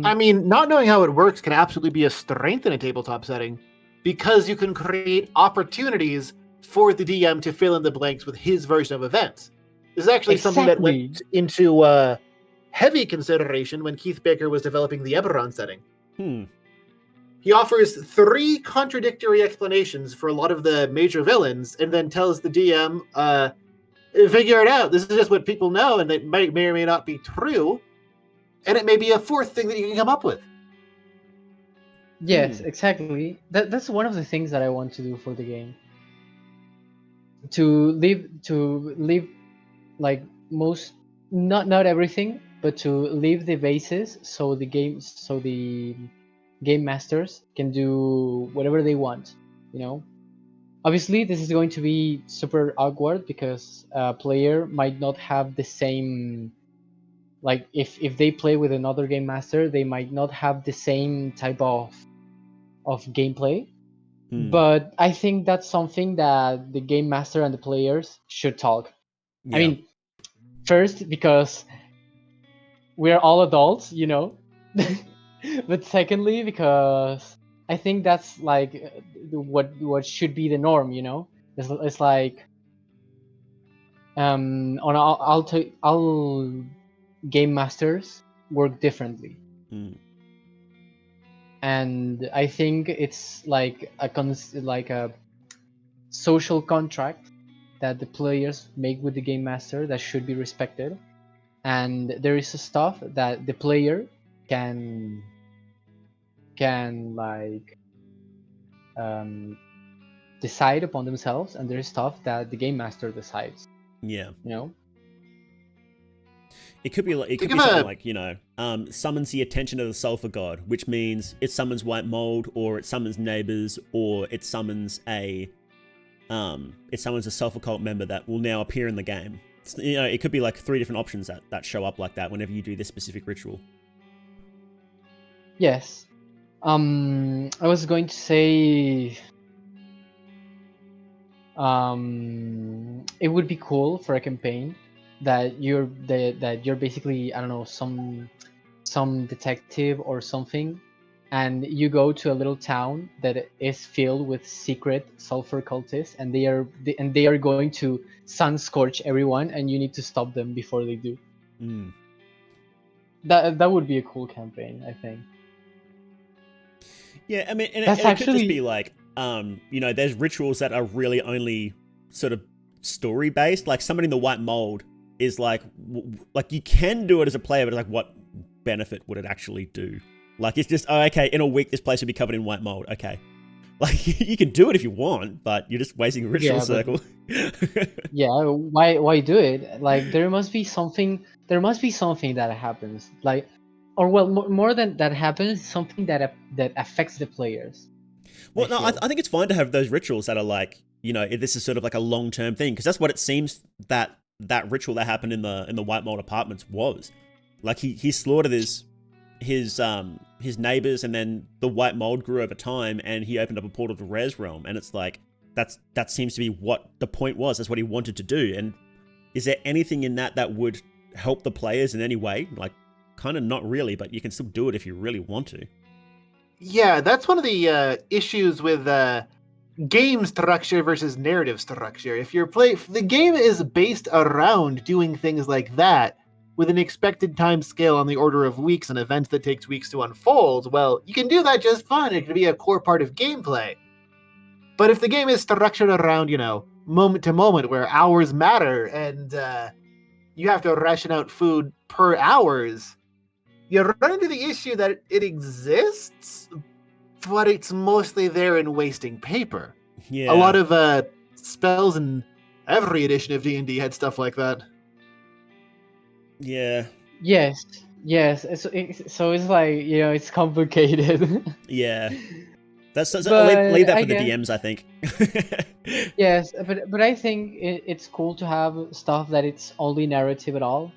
Speaker 3: I mean, not knowing how it works can absolutely be a strength in a tabletop setting, because you can create opportunities for the DM to fill in the blanks with his version of events. This is actually something that went into heavy consideration when Keith Baker was developing the Eberron setting. He offers 3 contradictory explanations for a lot of the major villains, and then tells the DM, figure it out. This is just what people know, and it may or may not be true. And it may be a 4th thing that you can come up with.
Speaker 2: Yes, exactly. That's one of the things that I want to do for the game. To leave like most not everything, but to leave the bases so the game masters can do whatever they want. You know, obviously this is going to be super awkward because a player might not have the same, like if they play with another game master, they might not have the same type of gameplay. But I think that's something that the game master and the players should talk. I
Speaker 1: Yeah.
Speaker 2: mean, first because we're all adults, but secondly because I think that's like what should be the norm. It's like on all game masters work differently,
Speaker 1: Mm.
Speaker 2: and I think it's like a social contract that the players make with the game master that should be respected, and there is stuff that the player can like um, decide upon themselves, and there is stuff that the game master decides.
Speaker 1: Yeah.
Speaker 2: You know?
Speaker 1: It could be like
Speaker 3: Think of
Speaker 1: something
Speaker 3: a-
Speaker 1: like, summons the attention of the Sulfur God, which means it summons white mold, or it summons neighbors, or it summons a Sulfur cult member that will now appear in the game. It could be like 3 different options that show up like that whenever you do this specific ritual.
Speaker 2: Yes. I was going to say it would be cool for a campaign that you're basically, I don't know, some detective or something, and you go to a little town that is filled with secret sulfur cultists, and they are going to sun scorch everyone, and you need to stop them before they do.
Speaker 1: Mm.
Speaker 2: That would be a cool campaign, I think.
Speaker 1: Yeah, I mean, and
Speaker 2: That's
Speaker 1: it could just
Speaker 2: actually-
Speaker 1: be like, there's rituals that are really only sort of story based. Like summoning the white mold is like you can do it as a player, but it's like, what benefit would it actually do? Like, it's just, oh, okay, in a week this place will be covered in white mold. Okay, like you can do it if you want, but you're just wasting a ritual
Speaker 2: Yeah, but-
Speaker 1: circle.
Speaker 2: Yeah, why do it? Like there must be something that happens, like, or well, more than that happens, something that affects the players.
Speaker 1: Well, no, I
Speaker 2: feel.
Speaker 1: think it's fine to have those rituals that are like, this is sort of like a long term thing, because that's what it seems that ritual that happened in the White Mold Apartments was. Like he slaughtered his neighbors, and then the White Mold grew over time, and he opened up a portal to Res Realm, and it's like that seems to be what the point was. That's what he wanted to do. And is there anything in that would help the players in any way? Like, kind of not really, but you can still do it if you really want to.
Speaker 3: Yeah, that's one of the issues with game structure versus narrative structure. If the game is based around doing things like that with an expected time scale on the order of weeks, an event that takes weeks to unfold, well, you can do that just fine. It can be a core part of gameplay. But if the game is structured around, moment to moment where hours matter, and you have to ration out food per hours, you run into the issue that it exists, but it's mostly there in wasting paper.
Speaker 1: Yeah.
Speaker 3: A lot of spells in every edition of D&D had stuff like that.
Speaker 1: Yeah.
Speaker 2: Yes. So it's like, it's complicated.
Speaker 1: Yeah. That's
Speaker 2: But
Speaker 1: leave that
Speaker 2: I
Speaker 1: for the
Speaker 2: guess-
Speaker 1: DMs, I think.
Speaker 2: Yes, but I think it's cool to have stuff that it's only narrative at all,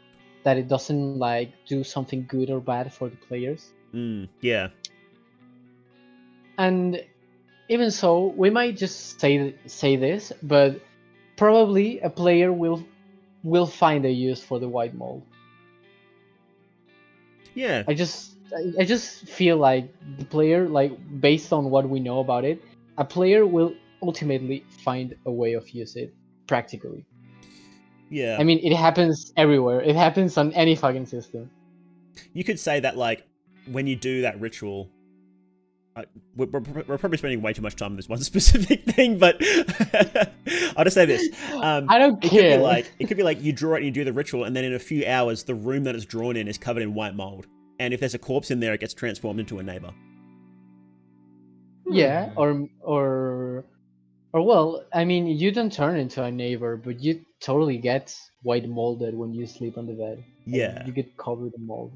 Speaker 2: that it doesn't like do something good or bad for the players.
Speaker 1: Yeah.
Speaker 2: And even so, we might just say this, but probably a player will find a use for the white mold.
Speaker 1: Yeah.
Speaker 2: I just feel like the player, like based on what we know about it, a player will ultimately find a way of use it practically.
Speaker 1: Yeah.
Speaker 2: I mean, it happens everywhere. It happens on any fucking system.
Speaker 1: You could say that, like, when you do that ritual, we're probably spending way too much time on this one specific thing, but I'll just say this.
Speaker 2: I don't
Speaker 1: It
Speaker 2: care.
Speaker 1: could be like you draw it and you do the ritual, and then in a few hours, the room that it's drawn in is covered in white mold. And if there's a corpse in there, it gets transformed into a neighbor.
Speaker 2: Yeah, or well, I mean, you don't turn into a neighbor, but you totally get white molded when you sleep on the bed. Like,
Speaker 1: Yeah.
Speaker 2: you get covered in mold.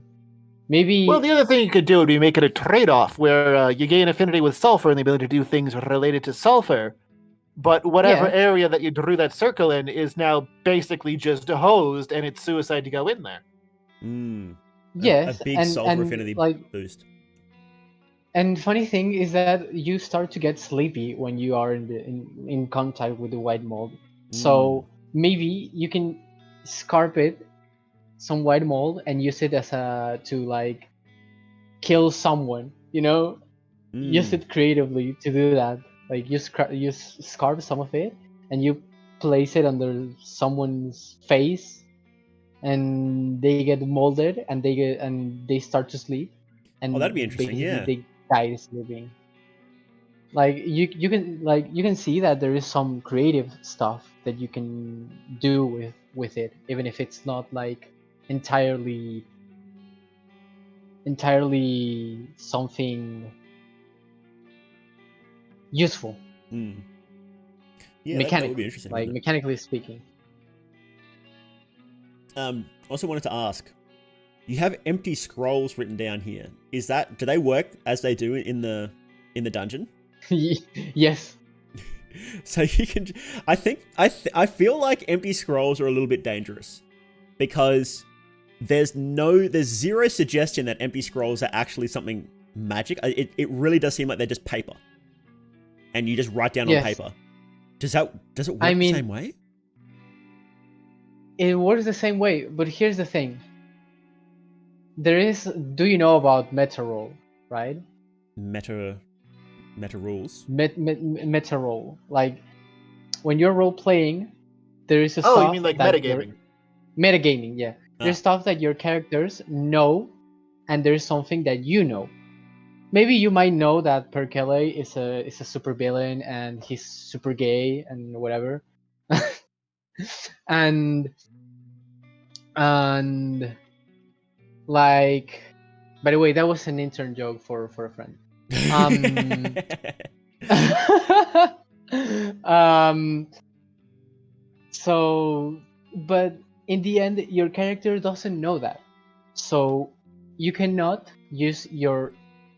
Speaker 2: Maybe.
Speaker 3: Well, the other thing you could do would be make it a trade-off where you gain affinity with sulfur and the ability to do things related to sulfur, but whatever
Speaker 2: Yeah.
Speaker 3: area that you drew that circle in is now basically just hosed, and it's suicide to go in there.
Speaker 2: Yes,
Speaker 1: A big sulfur affinity
Speaker 2: like,
Speaker 1: boost.
Speaker 2: and funny thing is that you start to get sleepy when you are in contact with the white mold. So maybe you can scarp it some white mold and use it as a to like kill someone. Use it creatively to do that. Like you scarf some of it and you place it under someone's face, and they get molded and they start to sleep, and
Speaker 1: Oh, that'd be interesting.
Speaker 2: basically
Speaker 1: Yeah.
Speaker 2: they die sleeping. Like you can see that there is some creative stuff that you can do with it, even if it's not like entirely something useful.
Speaker 1: Yeah, that would be interesting.
Speaker 2: Like mechanically speaking.
Speaker 1: Also wanted to ask, you have empty scrolls written down here. Do they work as they do in the dungeon?
Speaker 2: Yes.
Speaker 1: So you can. I feel like empty scrolls are a little bit dangerous because there's zero suggestion that empty scrolls are actually something magic. It really does seem like they're just paper, and you just write down on paper. Does it work the same way?
Speaker 2: It works the same way, but here's the thing. Do you know about meta roll, right?
Speaker 1: Meta rules.
Speaker 2: Meta roll. Like when you're role playing, there is a
Speaker 3: Oh,
Speaker 2: stuff
Speaker 3: you mean like
Speaker 2: that
Speaker 3: metagaming?
Speaker 2: Metagaming, yeah. There's stuff that your characters know, and there's something that you know. Maybe you might know that Perkele is a super villain and he's super gay and whatever. and like, by the way, that was an intern joke for a friend. So, but in the end, your character doesn't know that. So you cannot use your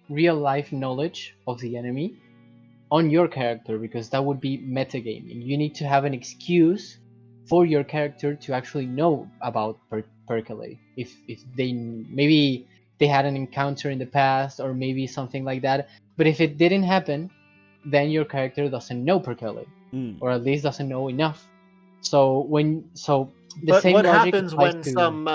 Speaker 2: real life knowledge of the enemy on your character, because that would be metagaming. You need to have an excuse for your character to actually know about Percolate. If maybe they had an encounter in the past, or maybe something like that. But if it didn't happen, then your character doesn't know Percolate, or at least doesn't know enough. So
Speaker 3: But
Speaker 2: same
Speaker 3: what
Speaker 2: logic
Speaker 3: happens
Speaker 2: applies
Speaker 3: when
Speaker 2: to...
Speaker 3: some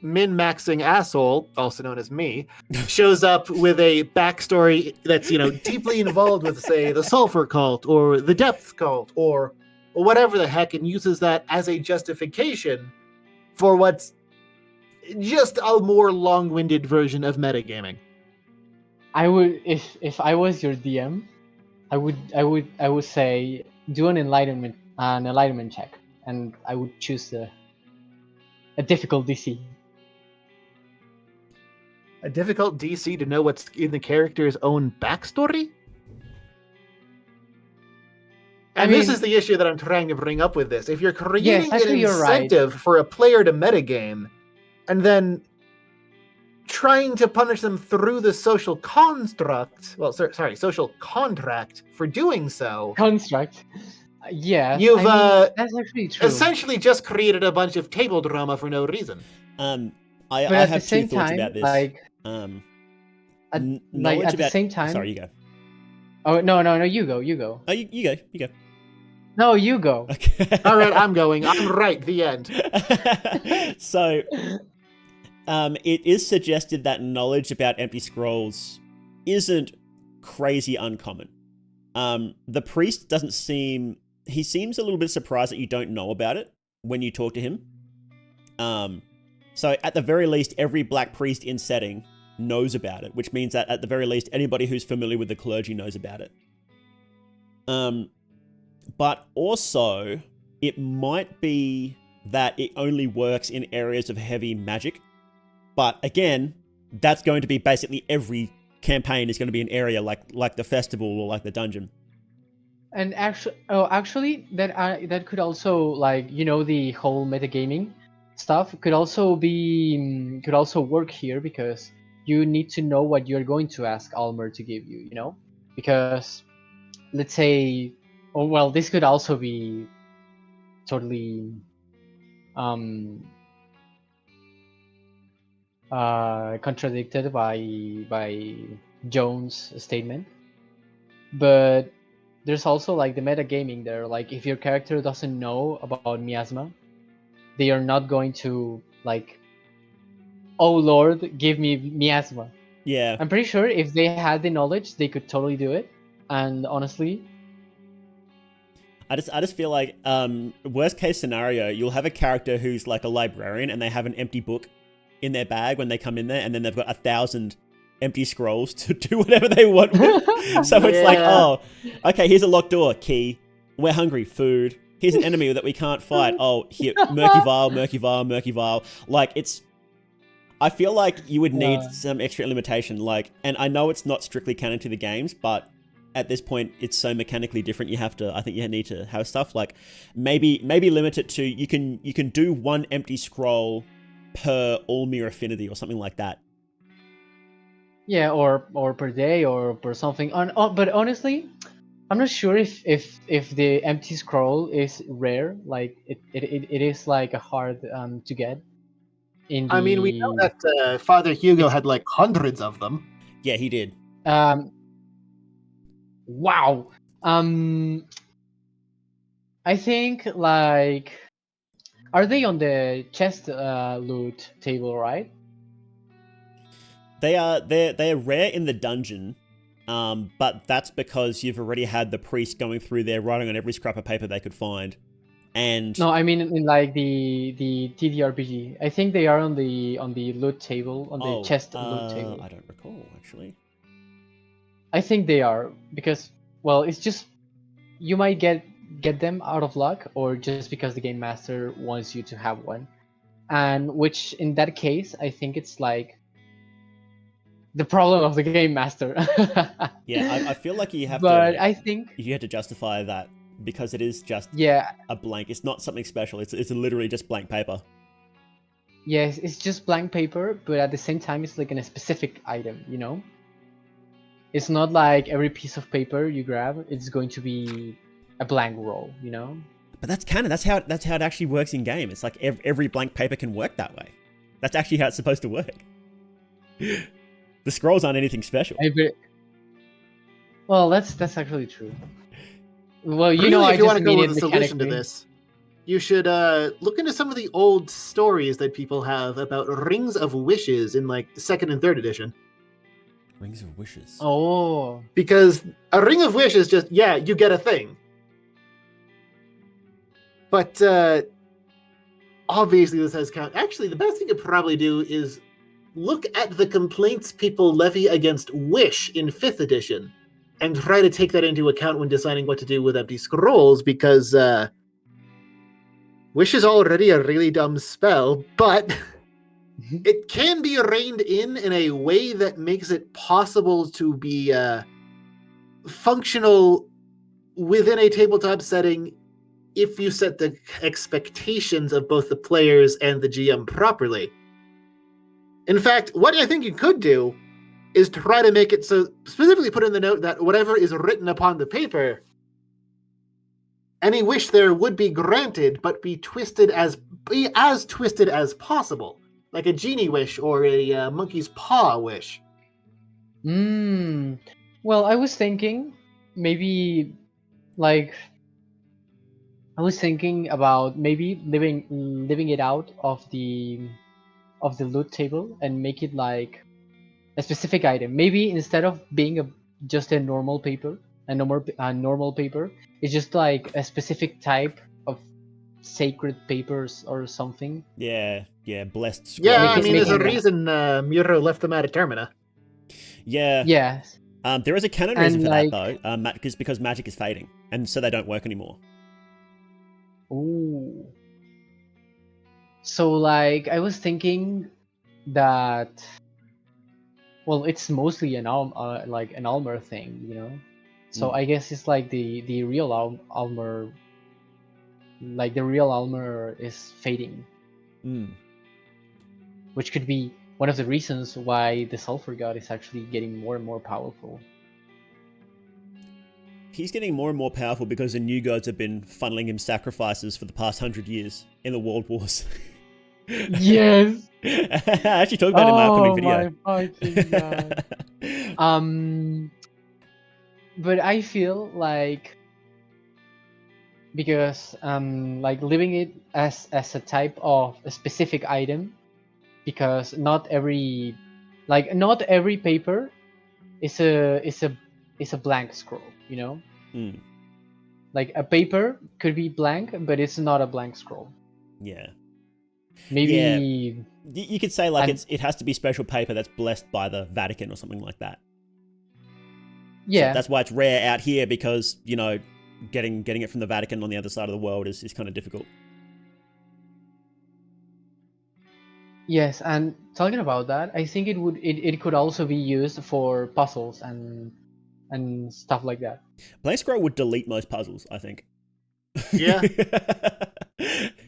Speaker 3: min-maxing asshole, also known as me, shows up with a backstory that's, deeply involved with, say, the Sulfur cult or the Depth cult or whatever the heck, and uses that as a justification for what's just a more long-winded version of metagaming?
Speaker 2: I would, if I was your DM, I would say do an enlightenment check, and I would choose a difficult DC.
Speaker 3: A difficult DC to know what's in the character's own backstory? And this is the issue that I'm trying to bring up with this. If you're creating an incentive for a player to metagame, and then trying to punish them through the social construct, social contract for doing so.
Speaker 2: Construct. Yeah.
Speaker 3: You've
Speaker 2: that's actually true.
Speaker 3: Essentially just created a bunch of table drama for no reason.
Speaker 1: I have two thoughts about this.
Speaker 2: At the same time.
Speaker 1: Sorry, you go.
Speaker 2: Oh no, you go. You go.
Speaker 1: Oh, you go.
Speaker 2: No, you go.
Speaker 1: Okay.
Speaker 3: All right, I'm going. I'm right. The end.
Speaker 1: So, it is suggested that knowledge about empty scrolls isn't crazy uncommon. The priest he seems a little bit surprised that you don't know about it when you talk to him. So at the very least, every black priest in setting knows about it, which means that at the very least, anybody who's familiar with the clergy knows about it. But also, it might be that it only works in areas of heavy magic. But again, that's going to be basically every campaign is going to be an area like the festival or like the dungeon.
Speaker 2: And actually, that could also, like, the whole metagaming stuff could also work here, because you need to know what you're going to ask Almer to give you. Because let's say, oh well, this could also be totally um contradicted by Jones' statement, but there's also like the metagaming there. Like, if your character doesn't know about Miasma, they are not going to, like, oh Lord, give me Miasma.
Speaker 1: Yeah.
Speaker 2: I'm pretty sure if they had the knowledge, they could totally do it. And honestly,
Speaker 1: I just feel like worst case scenario, you'll have a character who's like a librarian and they have an empty book in their bag when they come in there, and then they've got 1,000 empty scrolls to do whatever they want with. So it's like,
Speaker 3: Yeah.
Speaker 1: oh, okay, here's a locked door, key. We're hungry, food. Here's an enemy that we can't fight. Oh, here, murky vial, murky vial, murky vial. Like, it's. I feel like you would need some extra limitation. Like, and I know it's not strictly canon to the games, but at this point, it's so mechanically different. I think you need to have stuff like maybe limit it to you can do one empty scroll per Allmere affinity or something like that.
Speaker 2: yeah, or per day or per something. But honestly, I'm not sure if the empty scroll is rare. Like, it is like a hard to get.
Speaker 3: I mean, we know that Father Hugo had like hundreds of them.
Speaker 1: Yeah, he did.
Speaker 2: Wow. I think, like, are they on the chest loot table, right?
Speaker 1: They're rare in the dungeon, but that's because you've already had the priest going through there writing on every scrap of paper they could find. And
Speaker 2: No, I mean in like the TTRPG. I think they are on the loot table, on the chest loot table.
Speaker 1: I don't recall actually.
Speaker 2: I think they are, because, well, it's just you might get them out of luck, or just because the game master wants you to have one, and which in that case I think it's like the problem of the game master.
Speaker 1: Yeah, I feel like you have
Speaker 2: but I think
Speaker 1: you have to justify that because it is just
Speaker 2: yeah,
Speaker 1: a blank. It's not something special. It's literally just blank paper.
Speaker 2: yes, it's just blank paper, but at the same time it's like in a specific item. It's not like every piece of paper you grab it's going to be a blank roll.
Speaker 1: But that's canon. That's how it actually works in game. It's like every blank paper can work that way. That's actually how it's supposed to work. The scrolls aren't anything special.
Speaker 2: Well, that's actually true. Well,
Speaker 3: Really,
Speaker 2: I
Speaker 3: if you
Speaker 2: just
Speaker 3: want to go
Speaker 2: mean
Speaker 3: with
Speaker 2: it
Speaker 3: a solution to
Speaker 2: mechanically.
Speaker 3: this, you should look into some of the old stories that people have about rings of wishes in like second and third edition.
Speaker 1: Rings of wishes.
Speaker 2: Oh,
Speaker 3: Because a ring of wish is just, yeah, you get a thing. But obviously this has count. Actually, the best thing you could probably do is look at the complaints people levy against Wish in 5th edition and try to take that into account when deciding what to do with empty scrolls, because Wish is already a really dumb spell, but it can be reined in a way that makes it possible to be functional within a tabletop setting if you set the expectations of both the players and the GM properly. In fact, what I think you could do is try to make it so, specifically put in the note that whatever is written upon the paper, any wish there would be granted, but be as twisted as possible, like a genie wish or a monkey's paw wish.
Speaker 2: Well, I was thinking maybe, like, about maybe living it out of the loot table and make it like a specific item. Maybe instead of being just a normal paper, normal paper, it's just like a specific type of sacred papers or something.
Speaker 1: Yeah, blessed scrolls.
Speaker 3: Yeah, I
Speaker 2: Make it-
Speaker 3: mean, there's a
Speaker 2: make it-
Speaker 3: reason Muro left them at Termina.
Speaker 1: Yeah.
Speaker 2: Yes.
Speaker 1: There is a canon
Speaker 2: And,
Speaker 1: reason for
Speaker 2: like-
Speaker 1: that though, because magic is fading, and so they don't work anymore.
Speaker 2: Ooh. So, like, I was thinking that, well, it's mostly an Almer thing. So I guess it's like the real Almer, like the real Almer is fading, which could be one of the reasons why the Sulfur God is actually getting more and more powerful.
Speaker 1: He's getting more and more powerful because the new gods have been funneling him sacrifices for the past 100 years in the world wars.
Speaker 2: Yes.
Speaker 1: I actually talked about it in my upcoming video.
Speaker 2: My fucking god. But I feel like, because like leaving it as a type of a specific item, because not every paper is a blank scroll, you know. Like a paper could be blank, but it's not a blank scroll.
Speaker 1: Yeah.
Speaker 2: Maybe
Speaker 1: you could say like it has to be special paper that's blessed by the Vatican or something like that.
Speaker 2: Yeah.
Speaker 1: So that's why it's rare out here, because, you know, getting it from the Vatican on the other side of the world is kind of difficult.
Speaker 2: Yes, and talking about that, I think it could also be used for puzzles and stuff like that.
Speaker 1: Blank scroll would delete most puzzles, I think.
Speaker 3: Yeah.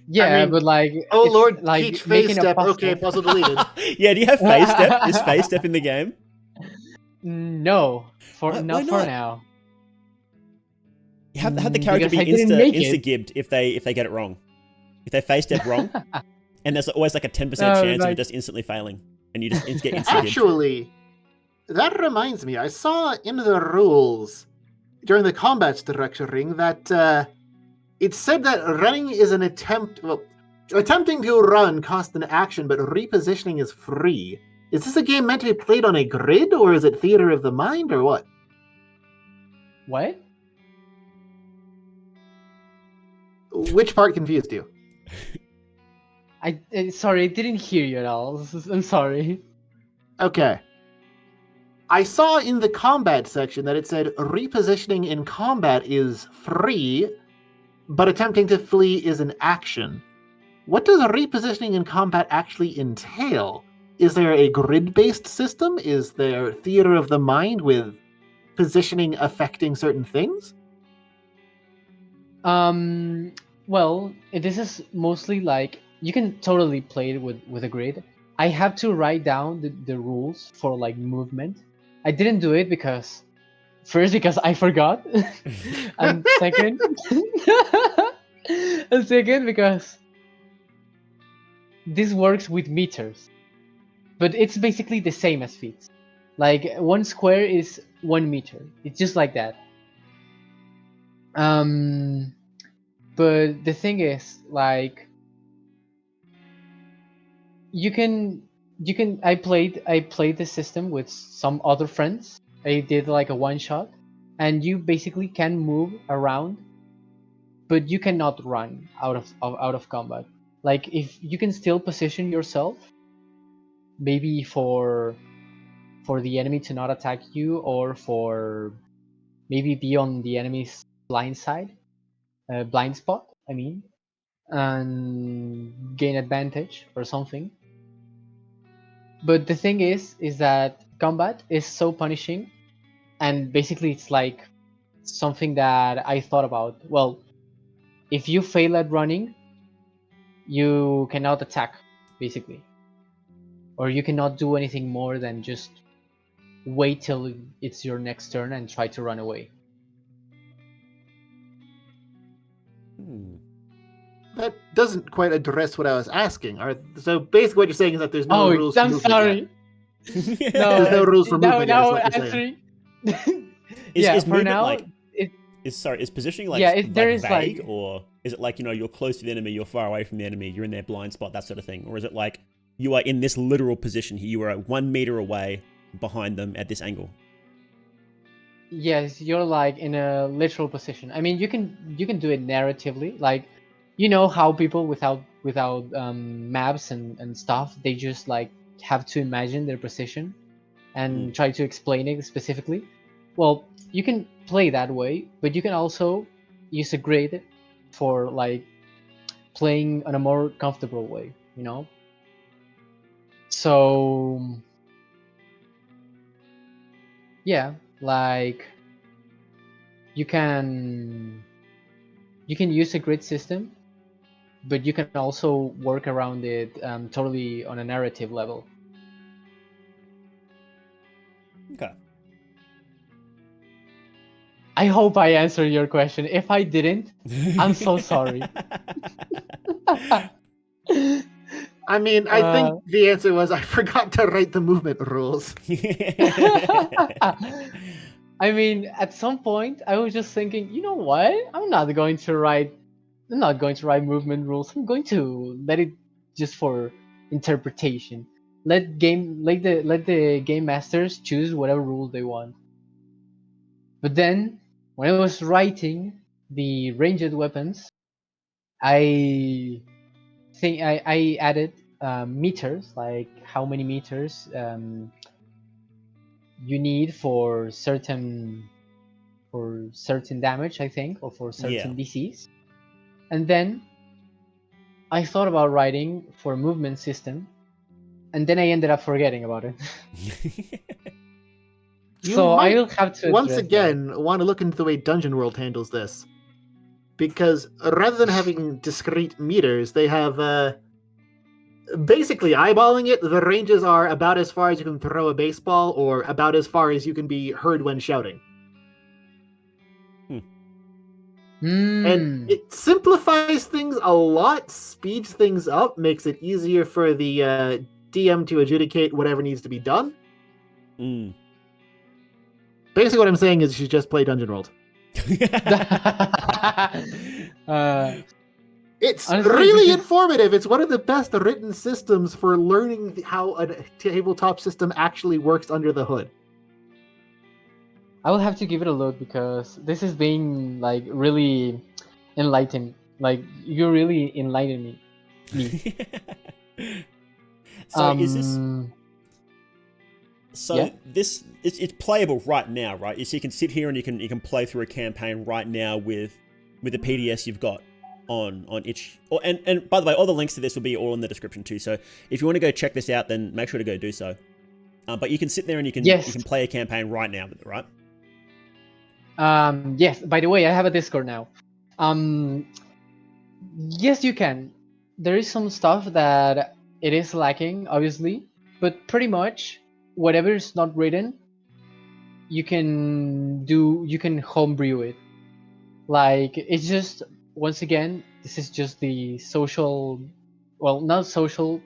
Speaker 2: Yeah,
Speaker 3: I mean,
Speaker 2: but like,
Speaker 3: oh Lord,
Speaker 2: like
Speaker 3: teach phase
Speaker 2: making a
Speaker 3: step.
Speaker 2: puzzle.
Speaker 3: Okay, puzzle deleted.
Speaker 1: Yeah, do you have phase step? Is phase step in the game?
Speaker 2: No,
Speaker 1: Why
Speaker 2: not for
Speaker 1: not?
Speaker 2: now.
Speaker 1: Have the character
Speaker 2: Because
Speaker 1: be
Speaker 2: I didn't make
Speaker 1: insta-gibbed if they get it wrong. If they phase step wrong, and there's always like a 10% chance of it just instantly failing, and you just get insta-gibbed.
Speaker 3: Actually, that reminds me, I saw in the rules during the combat structuring that it said that running is an attempt. Well, attempting to run costs an action, but repositioning is free. Is this a game meant to be played on a grid, or is it theater of the mind, or what?
Speaker 2: What?
Speaker 3: Which part confused you?
Speaker 2: Sorry, I didn't hear you at all. I'm sorry.
Speaker 3: Okay. I saw in the combat section that it said repositioning in combat is free, but attempting to flee is an action. What does repositioning in combat actually entail? Is there a grid-based system? Is there theater of the mind with positioning affecting certain things?
Speaker 2: Well, this is mostly like, you can totally play it with a grid. I have to write down the rules for like movement. I didn't do it because I forgot, and second, because this works with meters, but it's basically the same as feet. Like 1 square is 1 meter. It's just like that. But the thing is, like, you can I played the system with some other friends. I did like a one shot, and you basically can move around, but you cannot run out of combat. Like, if you can still position yourself, maybe for the enemy to not attack you, or for maybe be on the enemy's blind side, blind spot, I mean, and gain advantage or something. But the thing is that combat is so punishing, and basically it's like something that I thought about. Well, if you fail at running, you cannot attack, basically, or you cannot do anything more than just wait till it's your next turn and try to run away.
Speaker 3: That doesn't quite address what I was asking. So basically what you're saying is that there's no rules for
Speaker 2: I'm
Speaker 3: movement
Speaker 2: sorry.
Speaker 3: yet. There's no rules for movement yet, is what you're saying.
Speaker 2: Yeah,
Speaker 1: Is
Speaker 2: for
Speaker 1: movement
Speaker 2: now,
Speaker 1: like... Is positioning like,
Speaker 2: there
Speaker 1: like
Speaker 2: is
Speaker 1: vague,
Speaker 2: like...
Speaker 1: or is it like, you know, you're close to the enemy, you're far away from the enemy, you're in their blind spot, that sort of thing? Or is it like, you are in this literal position here, you are 1 meter away behind them at this angle?
Speaker 2: Yes, you're like in a literal position. I mean, you can do it narratively. Like, you know how people without maps and stuff, they just like have to imagine their position and try to explain it specifically. Well, you can play that way, but you can also use a grid for like playing in a more comfortable way, you know? So yeah, like, you can use a grid system, but you can also work around it totally on a narrative level.
Speaker 1: Okay.
Speaker 2: I hope I answered your question. If I didn't, I'm so sorry.
Speaker 3: I mean, I think the answer was I forgot to write the movement rules.
Speaker 2: I mean, at some point, I was just thinking, you know what? I'm not going to write movement rules. I'm going to let it just for interpretation. Let the game masters choose whatever rule they want. But then, when I was writing the ranged weapons, I think I added meters, like how many meters you need for certain damage, I think, or for certain DCs. And then I thought about writing for a movement system, and then I ended up forgetting about it. So I will have to
Speaker 3: once again want to look into the way Dungeon World handles this, because rather than having discrete meters, they have basically eyeballing it. The ranges are about as far as you can throw a baseball, or about as far as you can be heard when shouting. And it simplifies things a lot, speeds things up, makes it easier for the DM to adjudicate whatever needs to be done. Basically, what I'm saying is you should just play Dungeon World. It's honestly, really informative. It's one of the best written systems for learning how a tabletop system actually works under the hood.
Speaker 2: I will have to give it a look because this is being like really enlightened. Like you really enlightened me.
Speaker 1: So is this? So this it's playable right now, right? So you can sit here and you can play through a campaign right now with the PDS you've got on itch. And by the way, all the links to this will be all in the description too. So if you want to go check this out, then make sure to go do so. But you can sit there and you can play a campaign right now with it, right?
Speaker 2: Yes. By the way, I have a Discord now. Yes, you can. There is some stuff that it is lacking, obviously, but pretty much whatever is not written, you can homebrew it. Like it's just, once again, this is just the social, well, not social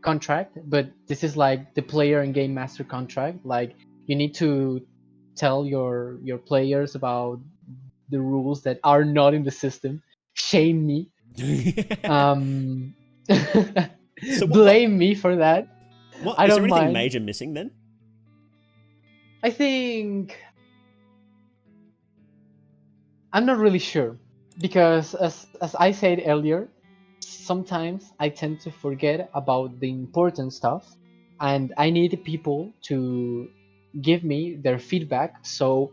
Speaker 2: contract, but this is like the player and game master contract. Like you need to tell your players about the rules that are not in the system. Shame me. So blame me for that. I
Speaker 1: is
Speaker 2: don't
Speaker 1: there anything
Speaker 2: mind.
Speaker 1: major missing then?
Speaker 2: I think I'm not really sure, because as I said earlier, sometimes I tend to forget about the important stuff, and I need people to give me their feedback so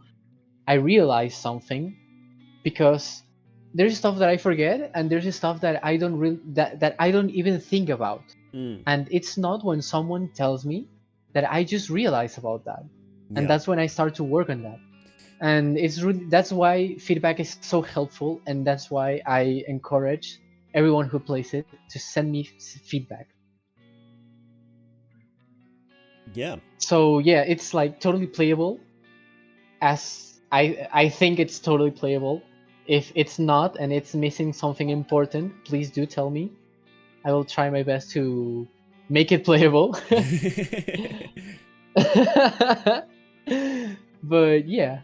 Speaker 2: I realize something, because there's stuff that I forget and there's stuff that I don't that I don't even think about. And it's not when someone tells me that I just realize about that. And that's when I start to work on that. And it's really, that's why feedback is so helpful, and that's why I encourage everyone who plays it to send me feedback.
Speaker 1: Yeah.
Speaker 2: So yeah, it's like totally playable. As I think it's totally playable. If it's not and it's missing something important, please do tell me. I will try my best to make it playable. But yeah.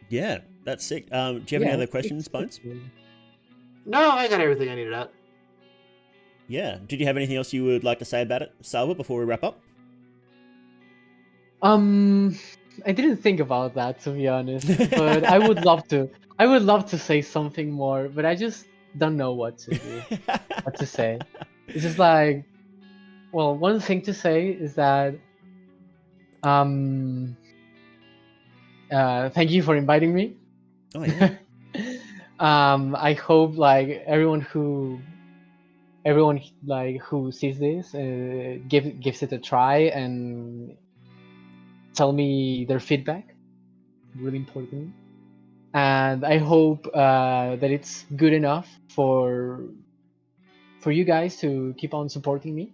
Speaker 1: Yeah, that's sick. Do you have any other questions, Bones?
Speaker 3: No, I got everything I needed out.
Speaker 1: Yeah. Did you have anything else you would like to say about it, Salva, before we wrap up?
Speaker 2: I didn't think about that, to be honest, but I would love to. I would love to say something more, but I just don't know what to do, what to say. It's just like, well, one thing to say is that thank you for inviting me.
Speaker 1: Oh yeah.
Speaker 2: I hope like everyone who sees this gives it a try and tell me their feedback. really important. And I hope that it's good enough for you guys to keep on supporting me.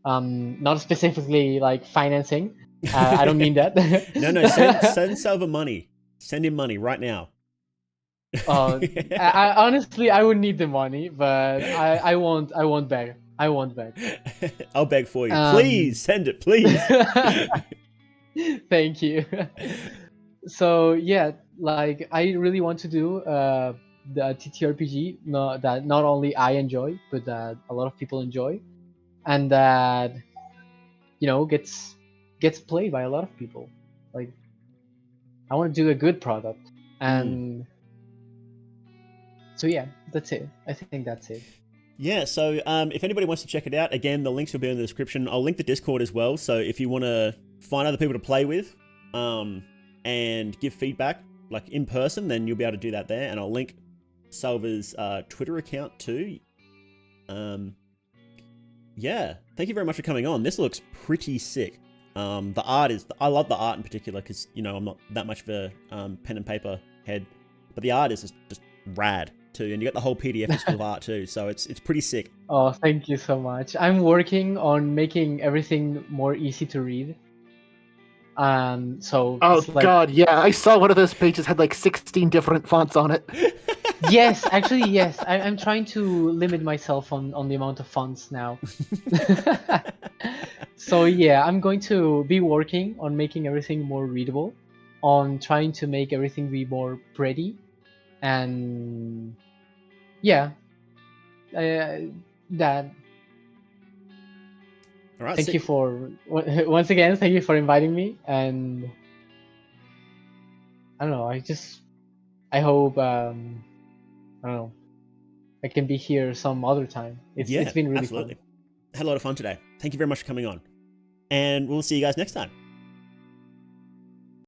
Speaker 2: Not specifically like financing. I don't mean that.
Speaker 1: No, send Salva money. Send him money right now.
Speaker 2: I honestly I would need the money, but I won't beg. I won't beg.
Speaker 1: I'll beg for you. Please send it, please.
Speaker 2: Thank you. So yeah, like I really want to do the TTRPG that not only I enjoy, but that a lot of people enjoy, and that gets played by a lot of people. Like I want to do a good product, and so yeah, that's it. I think that's it.
Speaker 1: Yeah, so if anybody wants to check it out, again, the links will be in the description. I'll link the Discord as well, so if you want to find other people to play with and give feedback, like in person, then you'll be able to do that there. And I'll link Salva's Twitter account too. Yeah, thank you very much for coming on. This looks pretty sick. The art I love the art in particular because, I'm not that much of a pen and paper head, but the art is just rad too, and you got the whole PDF is full of art too, so it's pretty sick.
Speaker 2: Oh, thank you so much. I'm working on making everything more easy to read. So
Speaker 3: oh god, yeah, I saw one of those pages had like 16 different fonts on it.
Speaker 2: Yes, actually, yes. I'm trying to limit myself on the amount of fonts now. So yeah, I'm going to be working on making everything more readable, on trying to make everything be more pretty, and yeah, that.
Speaker 1: All right,
Speaker 2: thank you for once again. Thank you for inviting me, and I don't know. I hope I don't know. I can be here some other time. It's been really
Speaker 1: absolutely
Speaker 2: fun.
Speaker 1: Had a lot of fun today. Thank you very much for coming on, and we'll see you guys next time.